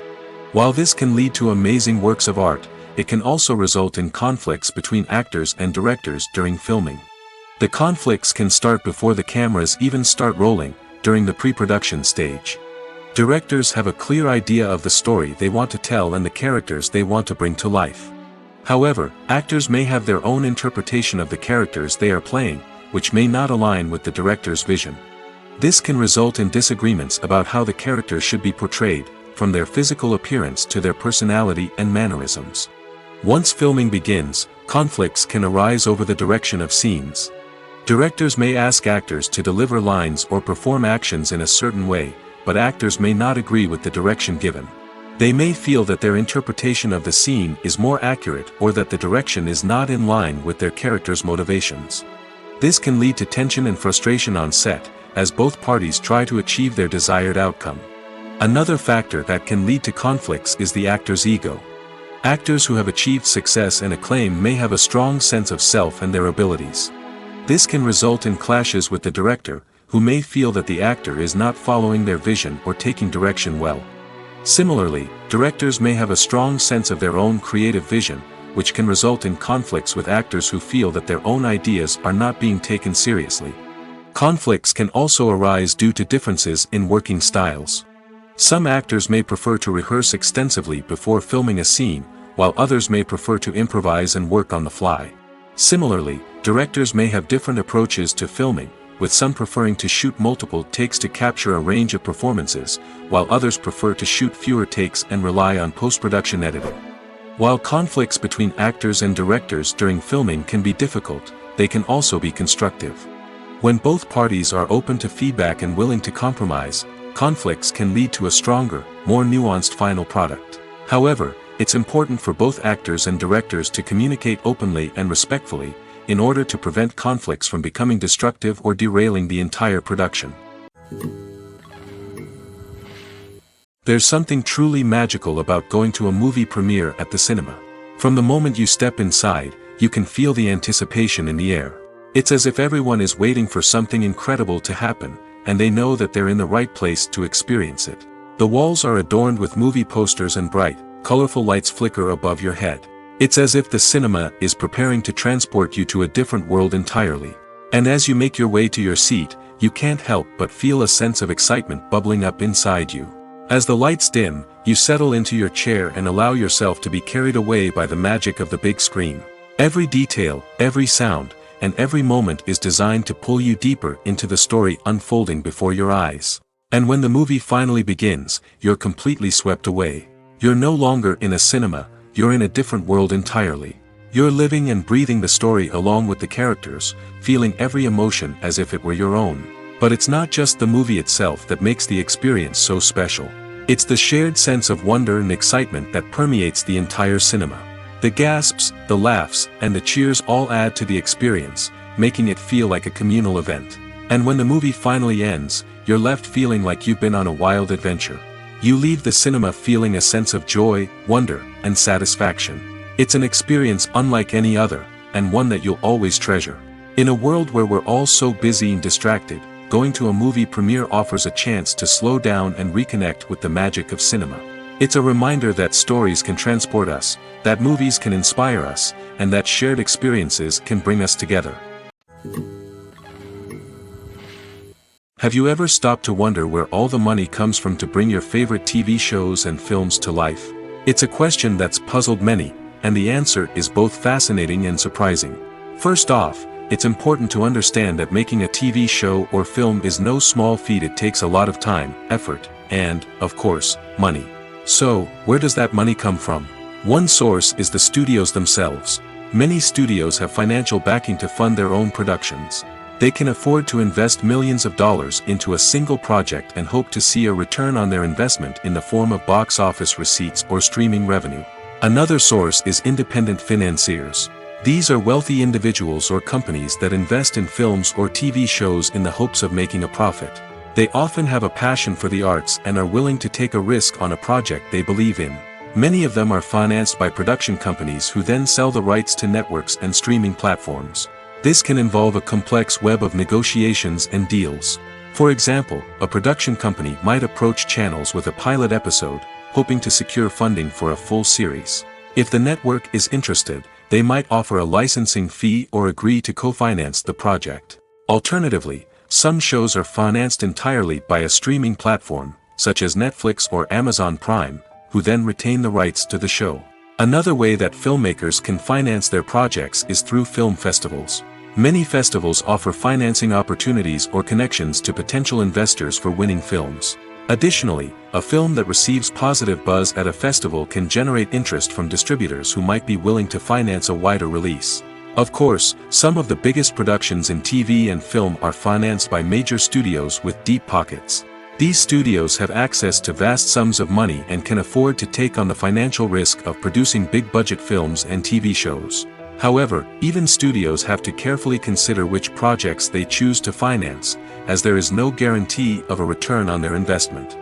Speaker 1: While this can lead to amazing works of art, it can also result in conflicts between actors and directors during filming. The conflicts can start before the cameras even start rolling, during the pre-production stage. Directors have a clear idea of the story they want to tell and the characters they want to bring to life. However, actors may have their own interpretation of the characters they are playing, which may not align with the director's vision. This can result in disagreements about how the characters should be portrayed, from their physical appearance to their personality and mannerisms. Once filming begins, conflicts can arise over the direction of scenes. Directors may ask actors to deliver lines or perform actions in a certain way, but actors may not agree with the direction given. They may feel that their interpretation of the scene is more accurate or that the direction is not in line with their character's motivations. This can lead to tension and frustration on set, as both parties try to achieve their desired outcome. Another factor that can lead to conflicts is the actor's ego. Actors who have achieved success and acclaim may have a strong sense of self and their abilities. This can result in clashes with the director, who may feel that the actor is not following their vision or taking direction well. Similarly, directors may have a strong sense of their own creative vision, which can result in conflicts with actors who feel that their own ideas are not being taken seriously. Conflicts can also arise due to differences in working styles. Some actors may prefer to rehearse extensively before filming a scene, while others may prefer to improvise and work on the fly. Similarly, directors may have different approaches to filming, with some preferring to shoot multiple takes to capture a range of performances, while others prefer to shoot fewer takes and rely on post-production editing. While conflicts between actors and directors during filming can be difficult, they can also be constructive. When both parties are open to feedback and willing to compromise, conflicts can lead to a stronger, more nuanced final product. However, it's important for both actors and directors to communicate openly and respectfully, in order to prevent conflicts from becoming destructive or derailing the entire production. There's something truly magical about going to a movie premiere at the cinema. From the moment you step inside, you can feel the anticipation in the air. It's as if everyone is waiting for something incredible to happen, and they know that they're in the right place to experience it. The walls are adorned with movie posters and bright, colorful lights flicker above your head. It's as if the cinema is preparing to transport you to a different world entirely. And as you make your way to your seat, you can't help but feel a sense of excitement bubbling up inside you. As the lights dim, you settle into your chair and allow yourself to be carried away by the magic of the big screen. Every detail, every sound, and every moment is designed to pull you deeper into the story unfolding before your eyes. And when the movie finally begins, you're completely swept away. You're no longer in a cinema, you're in a different world entirely. You're living and breathing the story along with the characters, feeling every emotion as if it were your own. But it's not just the movie itself that makes the experience so special. It's the shared sense of wonder and excitement that permeates the entire cinema. The gasps, the laughs, and the cheers all add to the experience, making it feel like a communal event. And when the movie finally ends, you're left feeling like you've been on a wild adventure. You leave the cinema feeling a sense of joy, wonder, and satisfaction. It's an experience unlike any other, and one that you'll always treasure. In a world where we're all so busy and distracted, going to a movie premiere offers a chance to slow down and reconnect with the magic of cinema. It's a reminder that stories can transport us, that movies can inspire us, and that shared experiences can bring us together. Have you ever stopped to wonder where all the money comes from to bring your favorite TV shows and films to life? It's a question that's puzzled many, and the answer is both fascinating and surprising. First off, it's important to understand that making a TV show or film is no small feat. It takes a lot of time, effort, and, of course, money. So, where does that money come from? One source is the studios themselves. Many studios have financial backing to fund their own productions. They can afford to invest millions of dollars into a single project and hope to see a return on their investment in the form of box office receipts or streaming revenue. Another source is independent financiers. These are wealthy individuals or companies that invest in films or TV shows in the hopes of making a profit. They often have a passion for the arts and are willing to take a risk on a project they believe in. Many of them are financed by production companies who then sell the rights to networks and streaming platforms. This can involve a complex web of negotiations and deals. For example, a production company might approach channels with a pilot episode, hoping to secure funding for a full series. If the network is interested, they might offer a licensing fee or agree to co-finance the project. Alternatively, some shows are financed entirely by a streaming platform, such as Netflix or Amazon Prime, who then retain the rights to the show. Another way that filmmakers can finance their projects is through film festivals. Many festivals offer financing opportunities or connections to potential investors for winning films. Additionally, a film that receives positive buzz at a festival can generate interest from distributors who might be willing to finance a wider release. Of course, some of the biggest productions in TV and film are financed by major studios with deep pockets. These studios have access to vast sums of money and can afford to take on the financial risk of producing big-budget films and TV shows. However, even studios have to carefully consider which projects they choose to finance, as there is no guarantee of a return on their investment.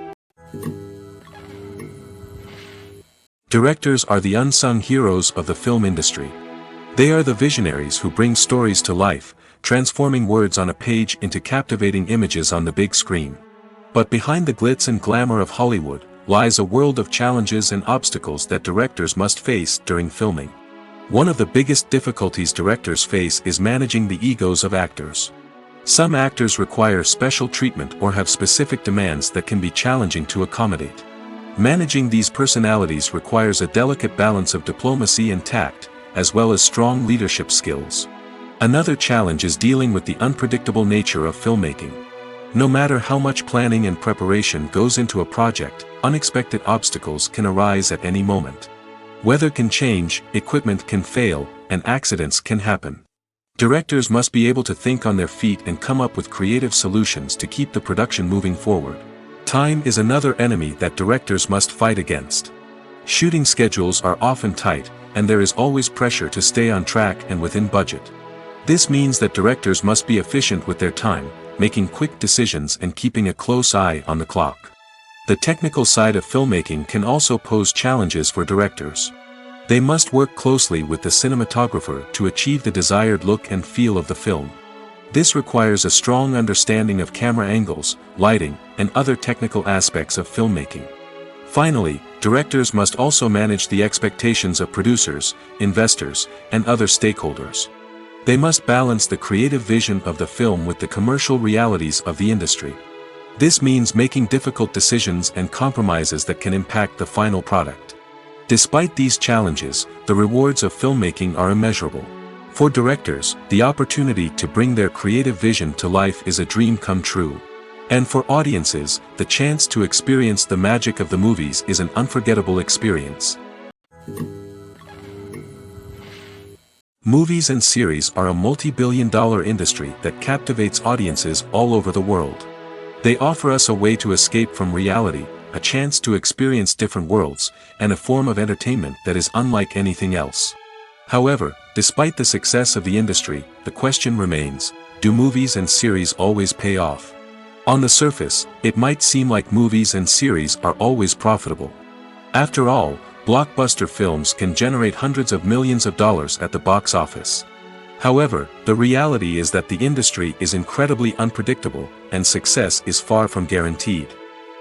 Speaker 1: Directors are the unsung heroes of the film industry. They are the visionaries who bring stories to life, transforming words on a page into captivating images on the big screen. But behind the glitz and glamour of Hollywood lies a world of challenges and obstacles that directors must face during filming. One of the biggest difficulties directors face is managing the egos of actors. Some actors require special treatment or have specific demands that can be challenging to accommodate. Managing these personalities requires a delicate balance of diplomacy and tact, as well as strong leadership skills. Another challenge is dealing with the unpredictable nature of filmmaking. No matter how much planning and preparation goes into a project, unexpected obstacles can arise at any moment. Weather can change, equipment can fail, and accidents can happen. Directors must be able to think on their feet and come up with creative solutions to keep the production moving forward. Time is another enemy that directors must fight against. Shooting schedules are often tight, and there is always pressure to stay on track and within budget. This means that directors must be efficient with their time, making quick decisions and keeping a close eye on the clock. The technical side of filmmaking can also pose challenges for directors. They must work closely with the cinematographer to achieve the desired look and feel of the film. This requires a strong understanding of camera angles, lighting, and other technical aspects of filmmaking. Finally, directors must also manage the expectations of producers, investors, and other stakeholders. They must balance the creative vision of the film with the commercial realities of the industry. This means making difficult decisions and compromises that can impact the final product. Despite these challenges, the rewards of filmmaking are immeasurable. For directors, the opportunity to bring their creative vision to life is a dream come true. And for audiences, the chance to experience the magic of the movies is an unforgettable experience. Movies and series are a multi-billion-dollar industry that captivates audiences all over the world. They offer us a way to escape from reality, a chance to experience different worlds, and a form of entertainment that is unlike anything else. However, despite the success of the industry, the question remains, do movies and series always pay off? On the surface, it might seem like movies and series are always profitable. After all, blockbuster films can generate hundreds of millions of dollars at the box office. However, the reality is that the industry is incredibly unpredictable, and success is far from guaranteed.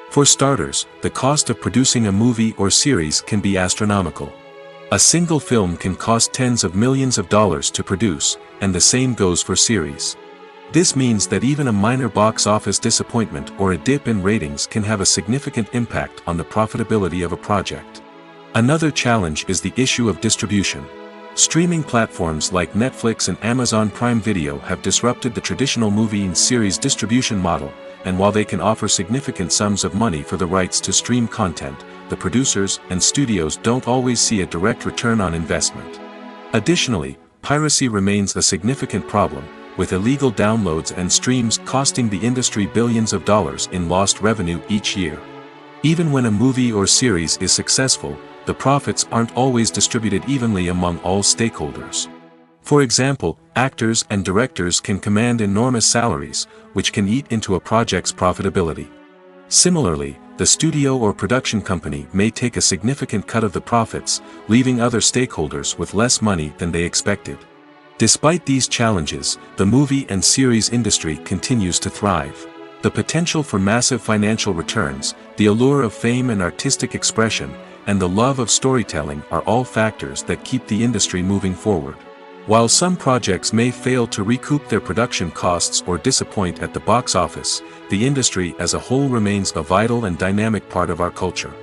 Speaker 1: For starters, the cost of producing a movie or series can be astronomical. A single film can cost tens of millions of dollars to produce, and the same goes for series. This means that even a minor box office disappointment or a dip in ratings can have a significant impact on the profitability of a project. Another challenge is the issue of distribution. Streaming platforms like Netflix and Amazon Prime Video have disrupted the traditional movie and series distribution model, and while they can offer significant sums of money for the rights to stream content, the producers and studios don't always see a direct return on investment. Additionally, piracy remains a significant problem, with illegal downloads and streams costing the industry billions of dollars in lost revenue each year. Even when a movie or series is successful, the profits aren't always distributed evenly among all stakeholders. For example, actors and directors can command enormous salaries, which can eat into a project's profitability. Similarly, the studio or production company may take a significant cut of the profits, leaving other stakeholders with less money than they expected. Despite these challenges, the movie and series industry continues to thrive. The potential for massive financial returns, the allure of fame and artistic expression, and the love of storytelling are all factors that keep the industry moving forward. While some projects may fail to recoup their production costs or disappoint at the box office, the industry as a whole remains a vital and dynamic part of our culture.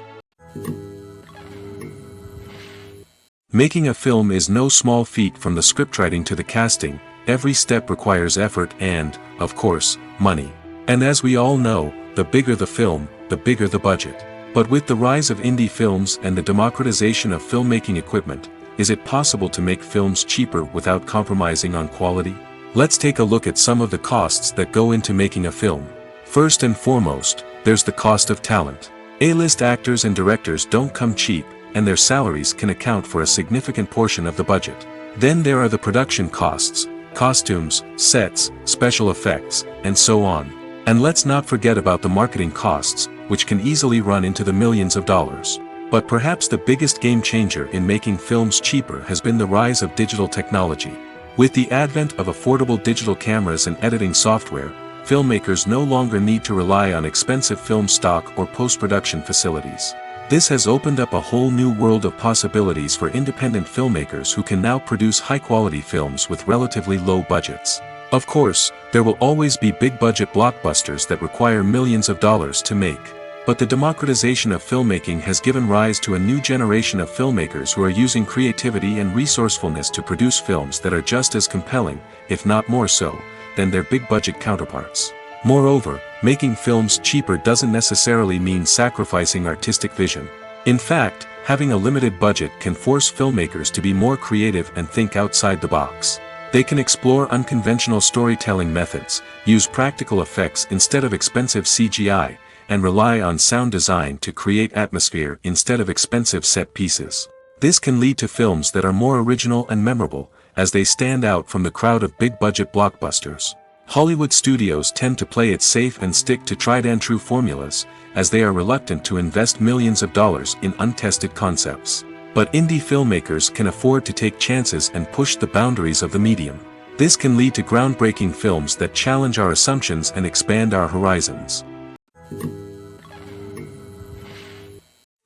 Speaker 1: Making a film is no small feat. From the scriptwriting to the casting, every step requires effort and, of course, money. And as we all know, the bigger the film, the bigger the budget. But with the rise of indie films and the democratization of filmmaking equipment, is it possible to make films cheaper without compromising on quality? Let's take a look at some of the costs that go into making a film. First and foremost, there's the cost of talent. A-list actors and directors don't come cheap, and their salaries can account for a significant portion of the budget. Then there are the production costs, costumes, sets, special effects, and so on. And let's not forget about the marketing costs, which can easily run into the millions of dollars. But perhaps the biggest game changer in making films cheaper has been the rise of digital technology. With the advent of affordable digital cameras and editing software, filmmakers no longer need to rely on expensive film stock or post-production facilities. This has opened up a whole new world of possibilities for independent filmmakers who can now produce high-quality films with relatively low budgets. Of course, there will always be big-budget blockbusters that require millions of dollars to make. But the democratization of filmmaking has given rise to a new generation of filmmakers who are using creativity and resourcefulness to produce films that are just as compelling, if not more so, than their big-budget counterparts. Moreover, making films cheaper doesn't necessarily mean sacrificing artistic vision. In fact, having a limited budget can force filmmakers to be more creative and think outside the box. They can explore unconventional storytelling methods, use practical effects instead of expensive CGI, and rely on sound design to create atmosphere instead of expensive set pieces. This can lead to films that are more original and memorable, as they stand out from the crowd of big-budget blockbusters. Hollywood studios tend to play it safe and stick to tried-and-true formulas, as they are reluctant to invest millions of dollars in untested concepts. But indie filmmakers can afford to take chances and push the boundaries of the medium. This can lead to groundbreaking films that challenge our assumptions and expand our horizons.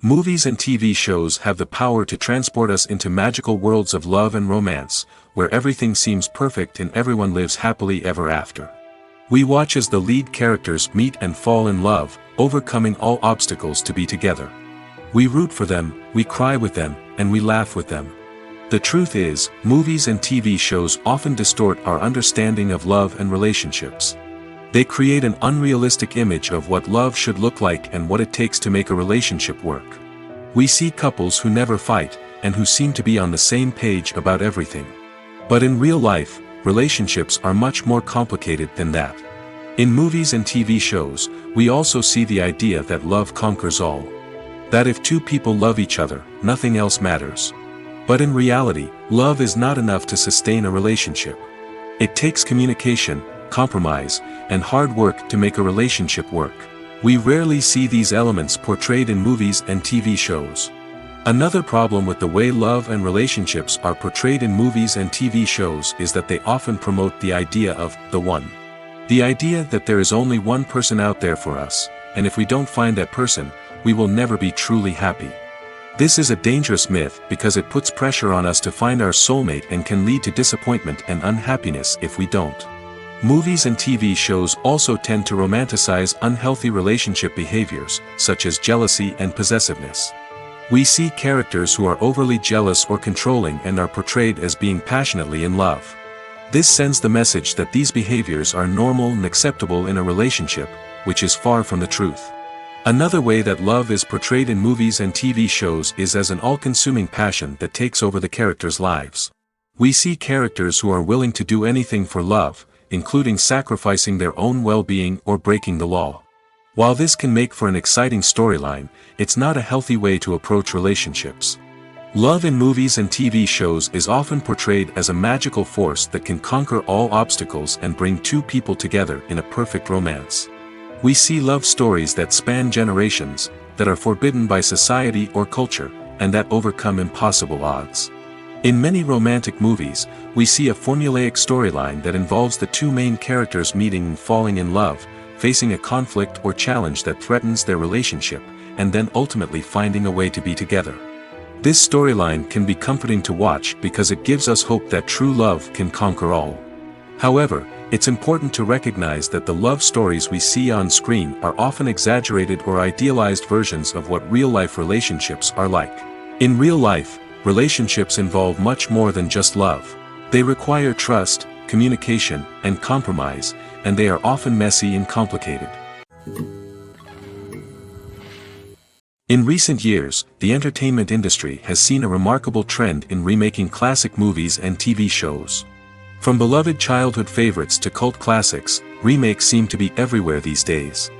Speaker 1: Movies and TV shows have the power to transport us into magical worlds of love and romance, where everything seems perfect and everyone lives happily ever after. We watch as the lead characters meet and fall in love, overcoming all obstacles to be together. We root for them, we cry with them, and we laugh with them. The truth is, movies and TV shows often distort our understanding of love and relationships. They create an unrealistic image of what love should look like and what it takes to make a relationship work. We see couples who never fight, and who seem to be on the same page about everything. But in real life, relationships are much more complicated than that. In movies and TV shows, we also see the idea that love conquers all. That if two people love each other, nothing else matters. But in reality, love is not enough to sustain a relationship. It takes communication, compromise, and hard work to make a relationship work. We rarely see these elements portrayed in movies and TV shows. Another problem with the way love and relationships are portrayed in movies and TV shows is that they often promote the idea of the one. The idea that there is only one person out there for us, and if we don't find that person, we will never be truly happy. This is a dangerous myth because it puts pressure on us to find our soulmate and can lead to disappointment and unhappiness if we don't. Movies and TV shows also tend to romanticize unhealthy relationship behaviors, such as jealousy and possessiveness. We see characters who are overly jealous or controlling and are portrayed as being passionately in love. This sends the message that these behaviors are normal and acceptable in a relationship, which is far from the truth. Another way that love is portrayed in movies and TV shows is as an all-consuming passion that takes over the characters' lives. We see characters who are willing to do anything for love, including sacrificing their own well-being or breaking the law. While this can make for an exciting storyline, it's not a healthy way to approach relationships. Love in movies and TV shows is often portrayed as a magical force that can conquer all obstacles and bring two people together in a perfect romance. We see love stories that span generations, that are forbidden by society or culture, and that overcome impossible odds. In many romantic movies, we see a formulaic storyline that involves the two main characters meeting and falling in love, facing a conflict or challenge that threatens their relationship, and then ultimately finding a way to be together. This storyline can be comforting to watch because it gives us hope that true love can conquer all. However, it's important to recognize that the love stories we see on screen are often exaggerated or idealized versions of what real-life relationships are like. In real life, relationships involve much more than just love. They require trust, communication, and compromise, and they are often messy and complicated. In recent years, the entertainment industry has seen a remarkable trend in remaking classic movies and TV shows. From beloved childhood favorites to cult classics, remakes seem to be everywhere these days.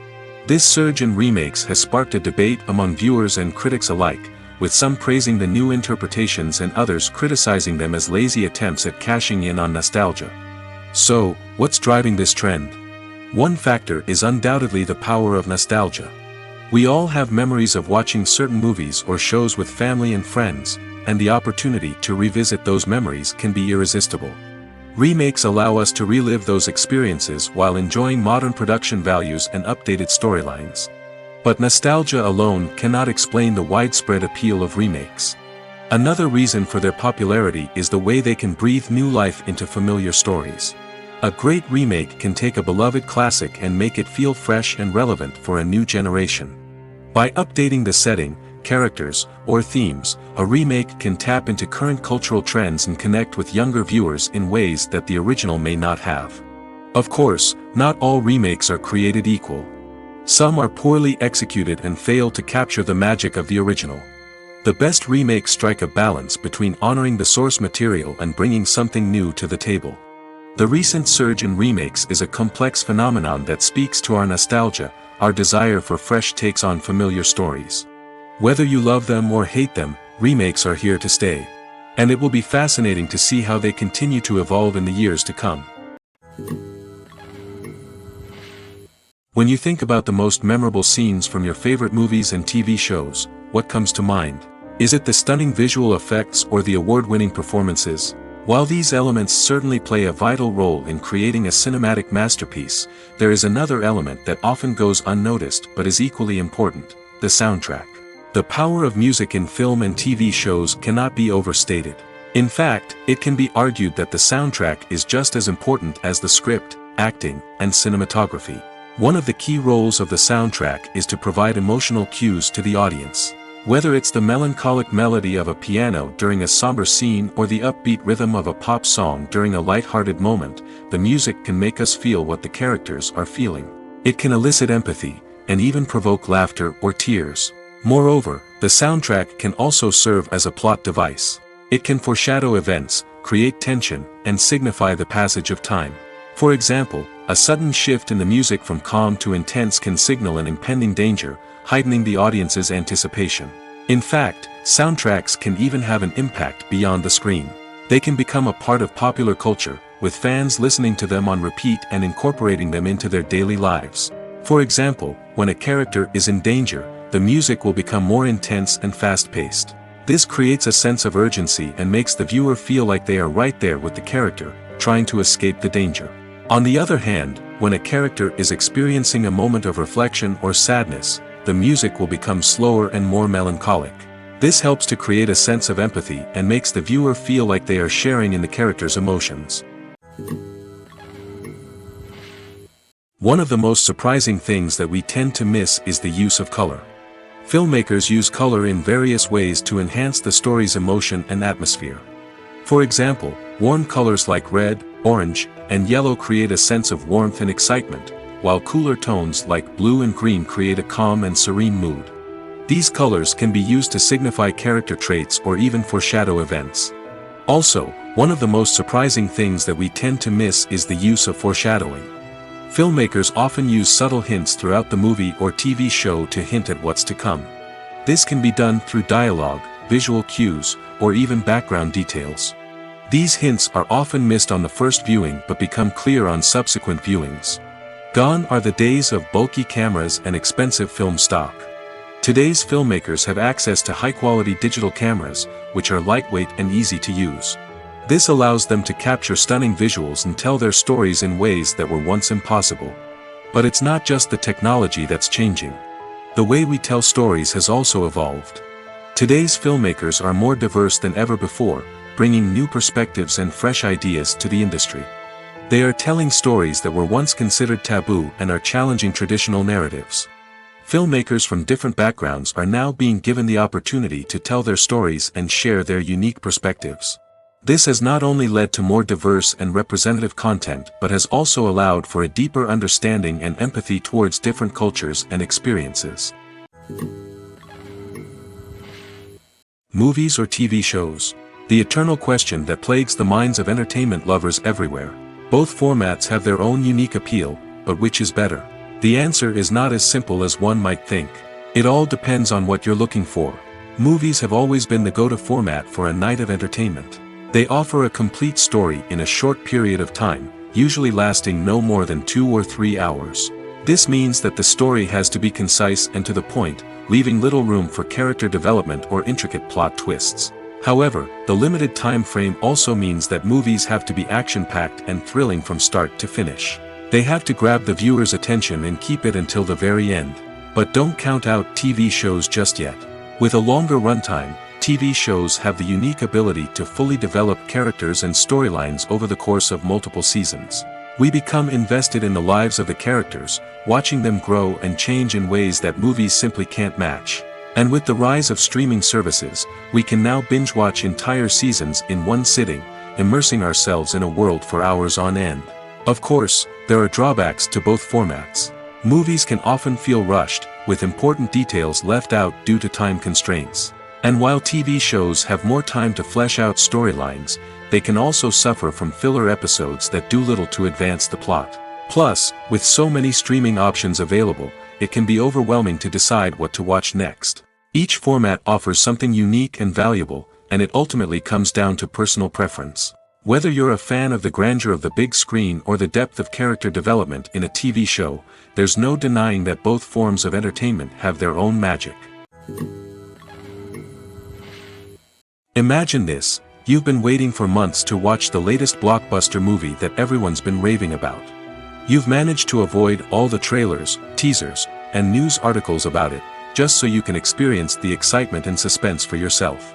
Speaker 1: This surge in remakes has sparked a debate among viewers and critics alike, with some praising the new interpretations and others criticizing them as lazy attempts at cashing in on nostalgia. So, what's driving this trend? One factor is undoubtedly the power of nostalgia. We all have memories of watching certain movies or shows with family and friends, and the opportunity to revisit those memories can be irresistible. Remakes allow us to relive those experiences while enjoying modern production values and updated storylines. But nostalgia alone cannot explain the widespread appeal of remakes. Another reason for their popularity is the way they can breathe new life into familiar stories. A great remake can take a beloved classic and make it feel fresh and relevant for a new generation. By updating the setting, characters, or themes, a remake can tap into current cultural trends and connect with younger viewers in ways that the original may not have. Of course, not all remakes are created equal. Some are poorly executed and fail to capture the magic of the original. The best remakes strike a balance between honoring the source material and bringing something new to the table. The recent surge in remakes is a complex phenomenon that speaks to our nostalgia, our desire for fresh takes on familiar stories. Whether you love them or hate them, remakes are here to stay. And it will be fascinating to see how they continue to evolve in the years to come. When you think about the most memorable scenes from your favorite movies and TV shows, what comes to mind? Is it the stunning visual effects or the award-winning performances? While these elements certainly play a vital role in creating a cinematic masterpiece, there is another element that often goes unnoticed but is equally important: the soundtrack. The power of music in film and TV shows cannot be overstated. In fact, it can be argued that the soundtrack is just as important as the script, acting, and cinematography. One of the key roles of the soundtrack is to provide emotional cues to the audience. Whether it's the melancholic melody of a piano during a somber scene or the upbeat rhythm of a pop song during a light-hearted moment, the music can make us feel what the characters are feeling. It can elicit empathy, and even provoke laughter or tears. Moreover, the soundtrack can also serve as a plot device. It can foreshadow events, create tension, and signify the passage of time. For example, a sudden shift in the music from calm to intense can signal an impending danger, heightening the audience's anticipation. In fact, soundtracks can even have an impact beyond the screen. They can become a part of popular culture, with fans listening to them on repeat and incorporating them into their daily lives. For example, when a character is in danger, the music will become more intense and fast-paced. This creates a sense of urgency and makes the viewer feel like they are right there with the character, trying to escape the danger. On the other hand, when a character is experiencing a moment of reflection or sadness, the music will become slower and more melancholic. This helps to create a sense of empathy and makes the viewer feel like they are sharing in the character's emotions. One of the most surprising things that we tend to miss is the use of color. Filmmakers use color in various ways to enhance the story's emotion and atmosphere. For example, warm colors like red, orange, and yellow create a sense of warmth and excitement, while cooler tones like blue and green create a calm and serene mood. These colors can be used to signify character traits or even foreshadow events. Also, one of the most surprising things that we tend to miss is the use of foreshadowing. Filmmakers often use subtle hints throughout the movie or TV show to hint at what's to come. This can be done through dialogue, visual cues, or even background details. These hints are often missed on the first viewing but become clear on subsequent viewings. Gone are the days of bulky cameras and expensive film stock. Today's filmmakers have access to high-quality digital cameras, which are lightweight and easy to use. This allows them to capture stunning visuals and tell their stories in ways that were once impossible. But it's not just the technology that's changing. The way we tell stories has also evolved. Today's filmmakers are more diverse than ever before, bringing new perspectives and fresh ideas to the industry. They are telling stories that were once considered taboo and are challenging traditional narratives. Filmmakers from different backgrounds are now being given the opportunity to tell their stories and share their unique perspectives. This has not only led to more diverse and representative content but has also allowed for a deeper understanding and empathy towards different cultures and experiences. Movies or TV shows? The eternal question that plagues the minds of entertainment lovers everywhere. Both formats have their own unique appeal, but which is better? The answer is not as simple as one might think. It all depends on what you're looking for. Movies have always been the go-to format for a night of entertainment. They offer a complete story in a short period of time, usually lasting no more than 2 or 3 hours. This means that the story has to be concise and to the point, leaving little room for character development or intricate plot twists. However, the limited time frame also means that movies have to be action-packed and thrilling from start to finish. They have to grab the viewer's attention and keep it until the very end. But don't count out TV shows just yet. With a longer runtime, TV shows have the unique ability to fully develop characters and storylines over the course of multiple seasons. We become invested in the lives of the characters, watching them grow and change in ways that movies simply can't match. And with the rise of streaming services, we can now binge-watch entire seasons in one sitting, immersing ourselves in a world for hours on end. Of course, there are drawbacks to both formats. Movies can often feel rushed, with important details left out due to time constraints. And while TV shows have more time to flesh out storylines, they can also suffer from filler episodes that do little to advance the plot. Plus, with so many streaming options available, it can be overwhelming to decide what to watch next. Each format offers something unique and valuable, and it ultimately comes down to personal preference. Whether you're a fan of the grandeur of the big screen or the depth of character development in a TV show, there's no denying that both forms of entertainment have their own magic. Imagine this: you've been waiting for months to watch the latest blockbuster movie that everyone's been raving about. You've managed to avoid all the trailers, teasers, and news articles about it, just so you can experience the excitement and suspense for yourself.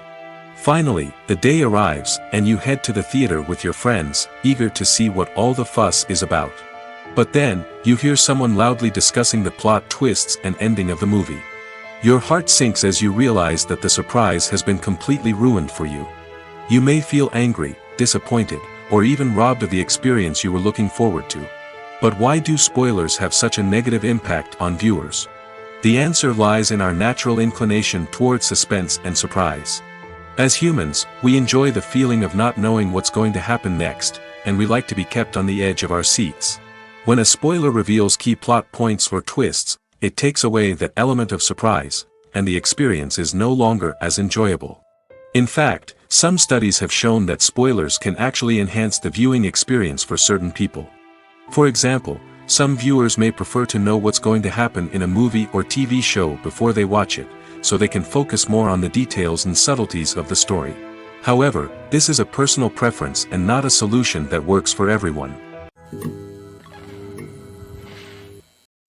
Speaker 1: Finally, the day arrives, and you head to the theater with your friends, eager to see what all the fuss is about. But then, you hear someone loudly discussing the plot twists and ending of the movie. Your heart sinks as you realize that the surprise has been completely ruined for you. You may feel angry, disappointed, or even robbed of the experience you were looking forward to. But why do spoilers have such a negative impact on viewers? The answer lies in our natural inclination towards suspense and surprise. As humans, we enjoy the feeling of not knowing what's going to happen next, and we like to be kept on the edge of our seats. When a spoiler reveals key plot points or twists, it takes away that element of surprise, and the experience is no longer as enjoyable. In fact, some studies have shown that spoilers can actually enhance the viewing experience for certain people. For example, some viewers may prefer to know what's going to happen in a movie or TV show before they watch it, so they can focus more on the details and subtleties of the story. However, this is a personal preference and not a solution that works for everyone.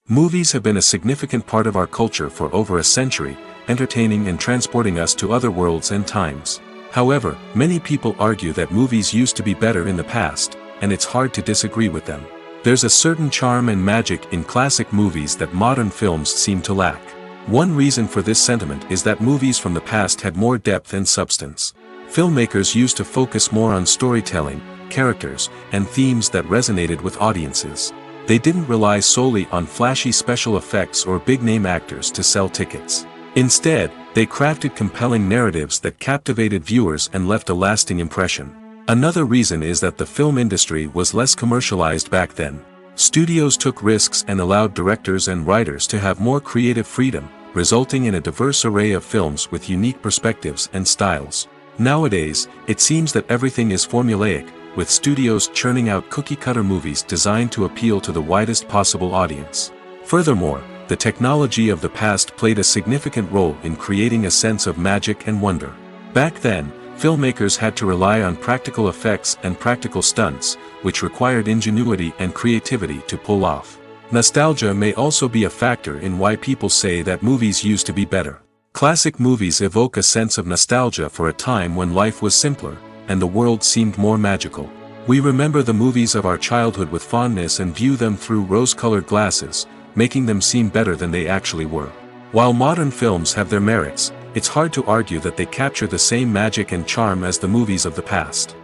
Speaker 1: Movies have been a significant part of our culture for over a century, entertaining and transporting us to other worlds and times. However, many people argue that movies used to be better in the past, and it's hard to disagree with them. There's a certain charm and magic in classic movies that modern films seem to lack. One reason for this sentiment is that movies from the past had more depth and substance. Filmmakers used to focus more on storytelling, characters, and themes that resonated with audiences. They didn't rely solely on flashy special effects or big-name actors to sell tickets. Instead, they crafted compelling narratives that captivated viewers and left a lasting impression. Another reason is that the film industry was less commercialized back then. Studios took risks and allowed directors and writers to have more creative freedom, resulting in a diverse array of films with unique perspectives and styles. Nowadays, it seems that everything is formulaic, with studios churning out cookie-cutter movies designed to appeal to the widest possible audience. Furthermore, the technology of the past played a significant role in creating a sense of magic and wonder. Back then, filmmakers had to rely on practical effects and practical stunts, which required ingenuity and creativity to pull off. Nostalgia may also be a factor in why people say that movies used to be better. Classic movies evoke a sense of nostalgia for a time when life was simpler, and the world seemed more magical. We remember the movies of our childhood with fondness and view them through rose-colored glasses, making them seem better than they actually were. While modern films have their merits, it's hard to argue that they capture the same magic and charm as the movies of the past.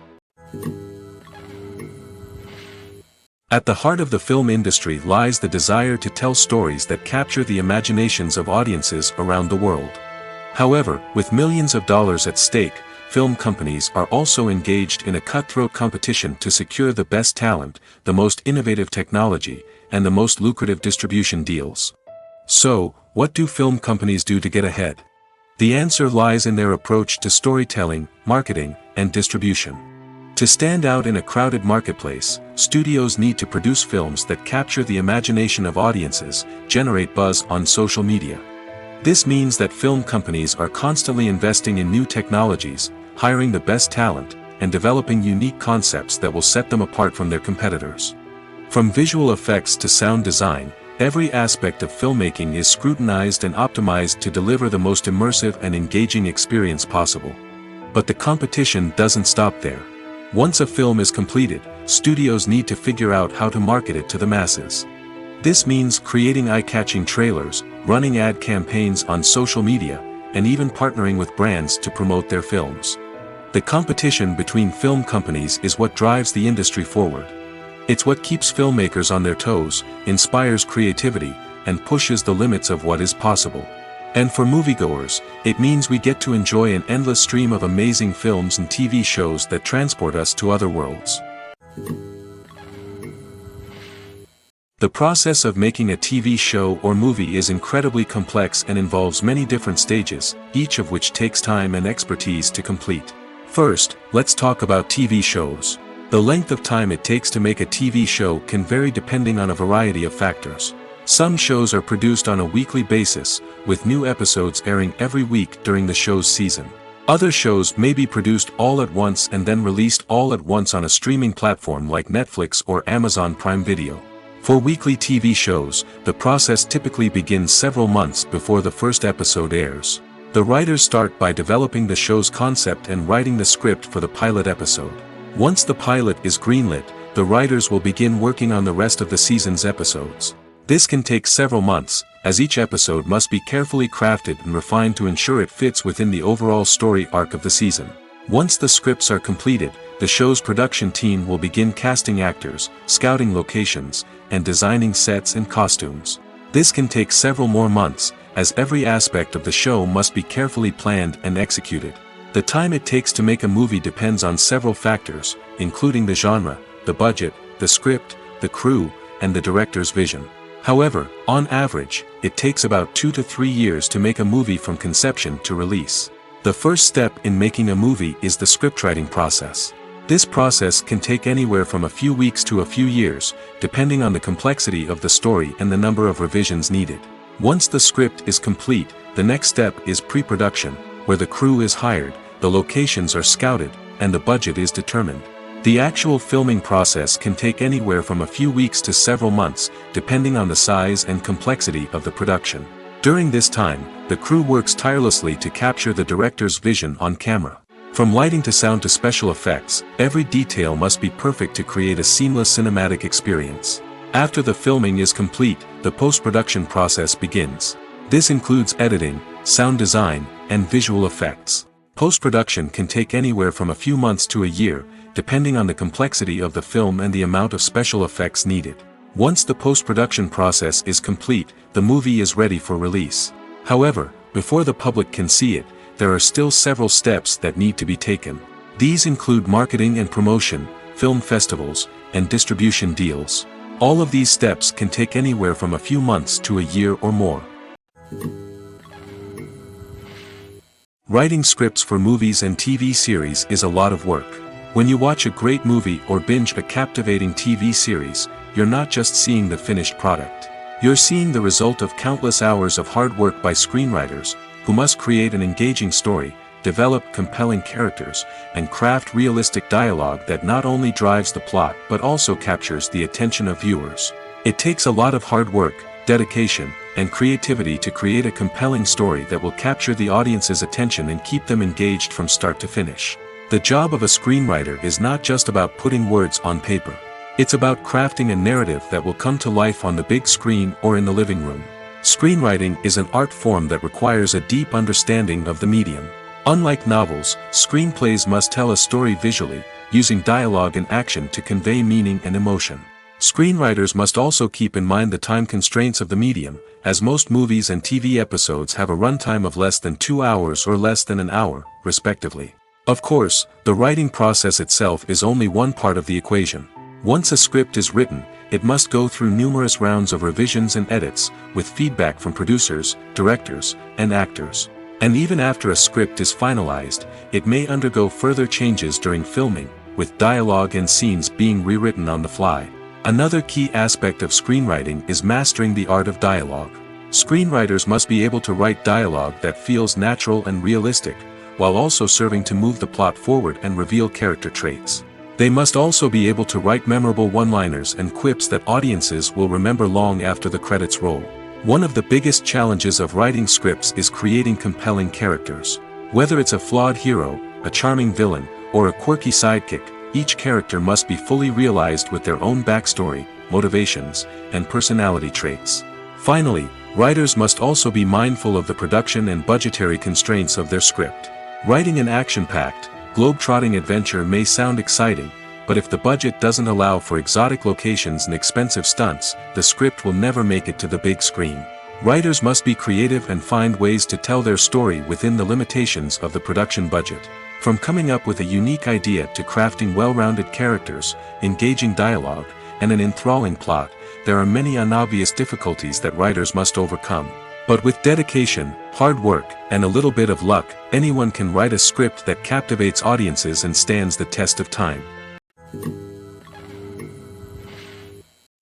Speaker 1: At the heart of the film industry lies the desire to tell stories that capture the imaginations of audiences around the world. However, with millions of dollars at stake, film companies are also engaged in a cutthroat competition to secure the best talent, the most innovative technology, and the most lucrative distribution deals. So, what do film companies do to get ahead? The answer lies in their approach to storytelling, marketing, and distribution. To stand out in a crowded marketplace, studios need to produce films that capture the imagination of audiences, generate buzz on social media. This means that film companies are constantly investing in new technologies, hiring the best talent, and developing unique concepts that will set them apart from their competitors. From visual effects to sound design, Every aspect of filmmaking is scrutinized and optimized to deliver the most immersive and engaging experience possible. But the competition doesn't stop there. Once a film is completed, studios need to figure out how to market it to the masses. This means creating eye-catching trailers, running ad campaigns on social media, and even partnering with brands to promote their films. The competition between film companies is what drives the industry forward. It's what keeps filmmakers on their toes, inspires creativity, and pushes the limits of what is possible. And for moviegoers, it means we get to enjoy an endless stream of amazing films and TV shows that transport us to other worlds. The process of making a TV show or movie is incredibly complex and involves many different stages, each of which takes time and expertise to complete. First, let's talk about TV shows. The length of time it takes to make a TV show can vary depending on a variety of factors. Some shows are produced on a weekly basis, with new episodes airing every week during the show's season. Other shows may be produced all at once and then released all at once on a streaming platform like Netflix or Amazon Prime Video. For weekly TV shows, the process typically begins several months before the first episode airs. The writers start by developing the show's concept and writing the script for the pilot episode. Once the pilot is greenlit, the writers will begin working on the rest of the season's episodes. This can take several months, as each episode must be carefully crafted and refined to ensure it fits within the overall story arc of the season. Once the scripts are completed, the show's production team will begin casting actors, scouting locations, and designing sets and costumes. This can take several more months, as every aspect of the show must be carefully planned and executed. The time it takes to make a movie depends on several factors, including the genre, the budget, the script, the crew, and the director's vision. However, on average, it takes about 2 to 3 years to make a movie from conception to release. The first step in making a movie is the scriptwriting process. This process can take anywhere from a few weeks to a few years, depending on the complexity of the story and the number of revisions needed. Once the script is complete, the next step is pre-production, where the crew is hired, the locations are scouted, and the budget is determined. The actual filming process can take anywhere from a few weeks to several months, depending on the size and complexity of the production. During this time, the crew works tirelessly to capture the director's vision on camera. From lighting to sound to special effects, every detail must be perfect to create a seamless cinematic experience. After the filming is complete, the post-production process begins. This includes editing, sound design, and visual effects. Post-production can take anywhere from a few months to a year, depending on the complexity of the film and the amount of special effects needed. Once the post-production process is complete, the movie is ready for release. However, before the public can see it, there are still several steps that need to be taken. These include marketing and promotion, film festivals, and distribution deals. All of these steps can take anywhere from a few months to a year or more. Writing scripts for movies and TV series is a lot of work. When you watch a great movie or binge a captivating TV series, you're not just seeing the finished product. You're seeing the result of countless hours of hard work by screenwriters, who must create an engaging story, develop compelling characters, and craft realistic dialogue that not only drives the plot but also captures the attention of viewers. It takes a lot of hard work, dedication, and creativity to create a compelling story that will capture the audience's attention and keep them engaged from start to finish. The job of a screenwriter is not just about putting words on paper. It's about crafting a narrative that will come to life on the big screen or in the living room. Screenwriting is an art form that requires a deep understanding of the medium. Unlike novels, screenplays must tell a story visually, using dialogue and action to convey meaning and emotion. Screenwriters must also keep in mind the time constraints of the medium, as most movies and TV episodes have a runtime of less than 2 hours or less than an hour, respectively. Of course, the writing process itself is only one part of the equation. Once a script is written, it must go through numerous rounds of revisions and edits, with feedback from producers, directors, and actors. And even after a script is finalized, it may undergo further changes during filming, with dialogue and scenes being rewritten on the fly. Another key aspect of screenwriting is mastering the art of dialogue. Screenwriters must be able to write dialogue that feels natural and realistic, while also serving to move the plot forward and reveal character traits. They must also be able to write memorable one-liners and quips that audiences will remember long after the credits roll. One of the biggest challenges of writing scripts is creating compelling characters. Whether it's a flawed hero, a charming villain, or a quirky sidekick, each character must be fully realized with their own backstory, motivations, and personality traits. Finally, writers must also be mindful of the production and budgetary constraints of their script. Writing an action-packed, globe-trotting adventure may sound exciting, but if the budget doesn't allow for exotic locations and expensive stunts, the script will never make it to the big screen. Writers must be creative and find ways to tell their story within the limitations of the production budget. From coming up with a unique idea to crafting well-rounded characters, engaging dialogue, and an enthralling plot, there are many unobvious difficulties that writers must overcome. But with dedication, hard work, and a little bit of luck, anyone can write a script that captivates audiences and stands the test of time.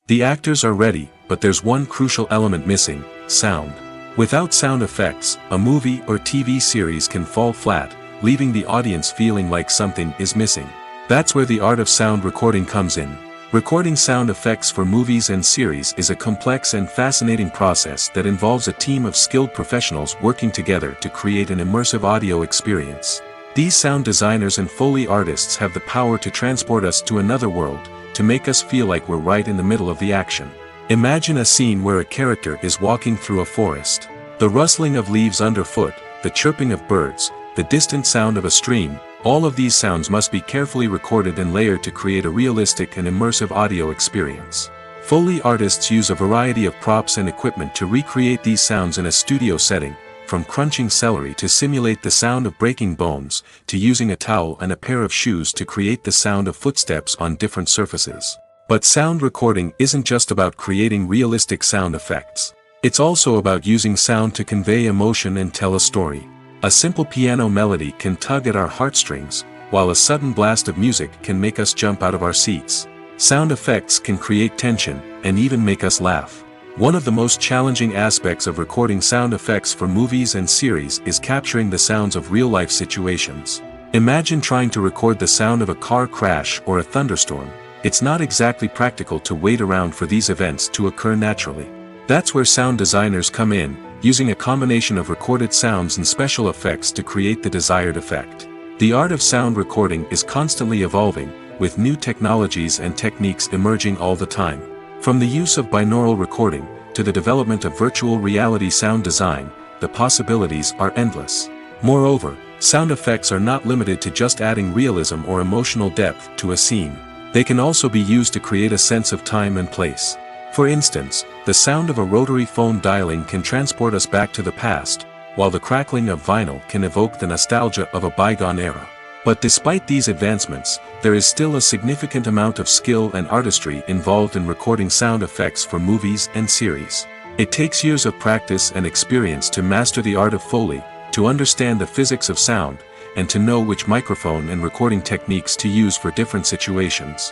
Speaker 1: The actors are ready, but there's one crucial element missing: sound. Without sound effects, a movie or TV series can fall flat, leaving the audience feeling like something is missing. That's where the art of sound recording comes in. Recording sound effects for movies and series is a complex and fascinating process that involves a team of skilled professionals working together to create an immersive audio experience. These sound designers and Foley artists have the power to transport us to another world, to make us feel like we're right in the middle of the action. Imagine a scene where a character is walking through a forest. The rustling of leaves underfoot, the chirping of birds, the distant sound of a stream, all of these sounds must be carefully recorded and layered to create a realistic and immersive audio experience. Foley artists use a variety of props and equipment to recreate these sounds in a studio setting, from crunching celery to simulate the sound of breaking bones, to using a towel and a pair of shoes to create the sound of footsteps on different surfaces. But sound recording isn't just about creating realistic sound effects. It's also about using sound to convey emotion and tell a story. A simple piano melody can tug at our heartstrings, while a sudden blast of music can make us jump out of our seats. Sound effects can create tension, and even make us laugh. One of the most challenging aspects of recording sound effects for movies and series is capturing the sounds of real-life situations. Imagine trying to record the sound of a car crash or a thunderstorm. It's not exactly practical to wait around for these events to occur naturally. That's where sound designers come in, using a combination of recorded sounds and special effects to create the desired effect. The art of sound recording is constantly evolving, with new technologies and techniques emerging all the time. From the use of binaural recording, to the development of virtual reality sound design, the possibilities are endless. Moreover, sound effects are not limited to just adding realism or emotional depth to a scene. They can also be used to create a sense of time and place. For instance, the sound of a rotary phone dialing can transport us back to the past, while the crackling of vinyl can evoke the nostalgia of a bygone era. But despite these advancements, there is still a significant amount of skill and artistry involved in recording sound effects for movies and series. It takes years of practice and experience to master the art of Foley, to understand the physics of sound, and to know which microphone and recording techniques to use for different situations.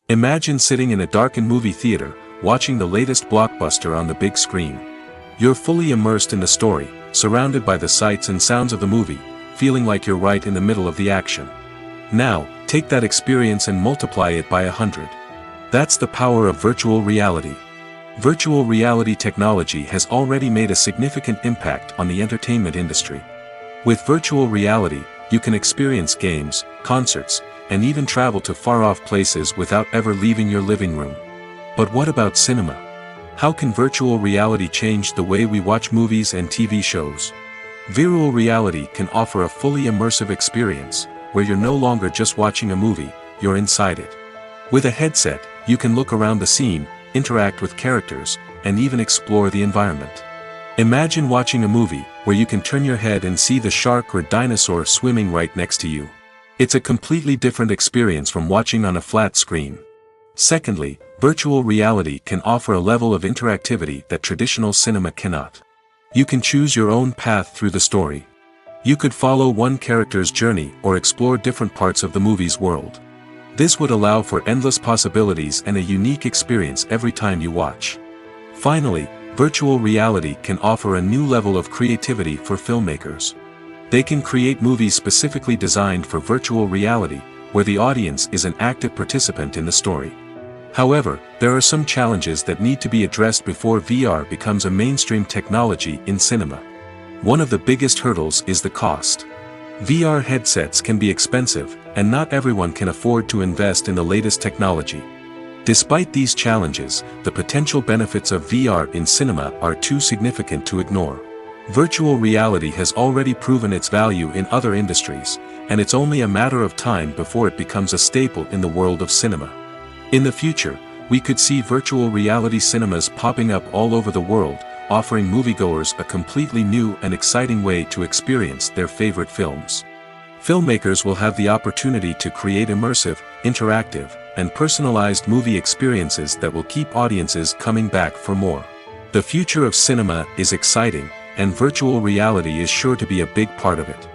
Speaker 1: Imagine sitting in a darkened movie theater, watching the latest blockbuster on the big screen. You're fully immersed in the story, surrounded by the sights and sounds of the movie, feeling like you're right in the middle of the action. Now, take that experience and multiply it by 100. That's the power of virtual reality. Virtual reality technology has already made a significant impact on the entertainment industry. With virtual reality, you can experience games, concerts, and even travel to far-off places without ever leaving your living room. But what about cinema? How can virtual reality change the way we watch movies and TV shows? Virtual reality can offer a fully immersive experience, where you're no longer just watching a movie, you're inside it. With a headset, you can look around the scene, interact with characters, and even explore the environment. Imagine watching a movie, where you can turn your head and see the shark or dinosaur swimming right next to you. It's a completely different experience from watching on a flat screen. Secondly, virtual reality can offer a level of interactivity that traditional cinema cannot. You can choose your own path through the story. You could follow one character's journey or explore different parts of the movie's world. This would allow for endless possibilities and a unique experience every time you watch. Finally, virtual reality can offer a new level of creativity for filmmakers. They can create movies specifically designed for virtual reality, where the audience is an active participant in the story. However, there are some challenges that need to be addressed before VR becomes a mainstream technology in cinema. One of the biggest hurdles is the cost. VR headsets can be expensive, and not everyone can afford to invest in the latest technology. Despite these challenges, the potential benefits of VR in cinema are too significant to ignore. Virtual reality has already proven its value in other industries, and it's only a matter of time before it becomes a staple in the world of cinema. In the future, we could see virtual reality cinemas popping up all over the world, offering moviegoers a completely new and exciting way to experience their favorite films. Filmmakers will have the opportunity to create immersive, interactive, and personalized movie experiences that will keep audiences coming back for more. The future of cinema is exciting, and virtual reality is sure to be a big part of it.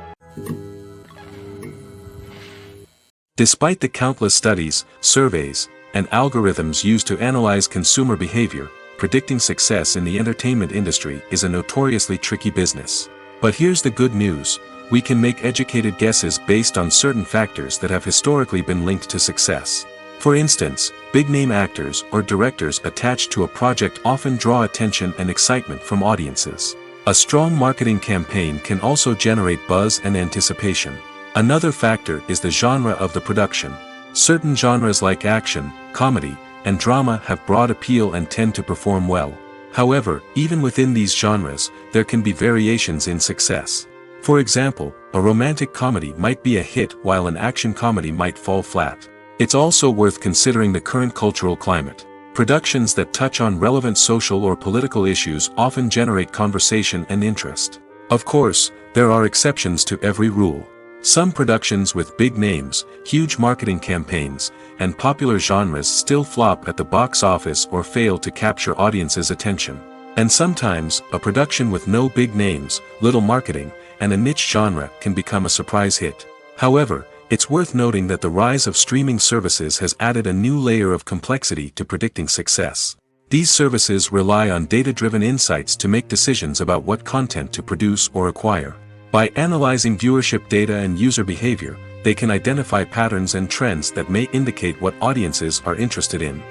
Speaker 1: Despite the countless studies, surveys, and algorithms used to analyze consumer behavior, predicting success in the entertainment industry is a notoriously tricky business. But here's the good news: we can make educated guesses based on certain factors that have historically been linked to success. For instance, big-name actors or directors attached to a project often draw attention and excitement from audiences. A strong marketing campaign can also generate buzz and anticipation. Another factor is the genre of the production. Certain genres like action, comedy, and drama have broad appeal and tend to perform well. However, even within these genres, there can be variations in success. For example, a romantic comedy might be a hit while an action comedy might fall flat. It's also worth considering the current cultural climate. Productions that touch on relevant social or political issues often generate conversation and interest. Of course, there are exceptions to every rule. Some productions with big names, huge marketing campaigns, and popular genres still flop at the box office or fail to capture audiences' attention. And sometimes, a production with no big names, little marketing, and a niche genre can become a surprise hit. However, it's worth noting that the rise of streaming services has added a new layer of complexity to predicting success. These services rely on data-driven insights to make decisions about what content to produce or acquire. By analyzing viewership data and user behavior, they can identify patterns and trends that may indicate what audiences are interested in.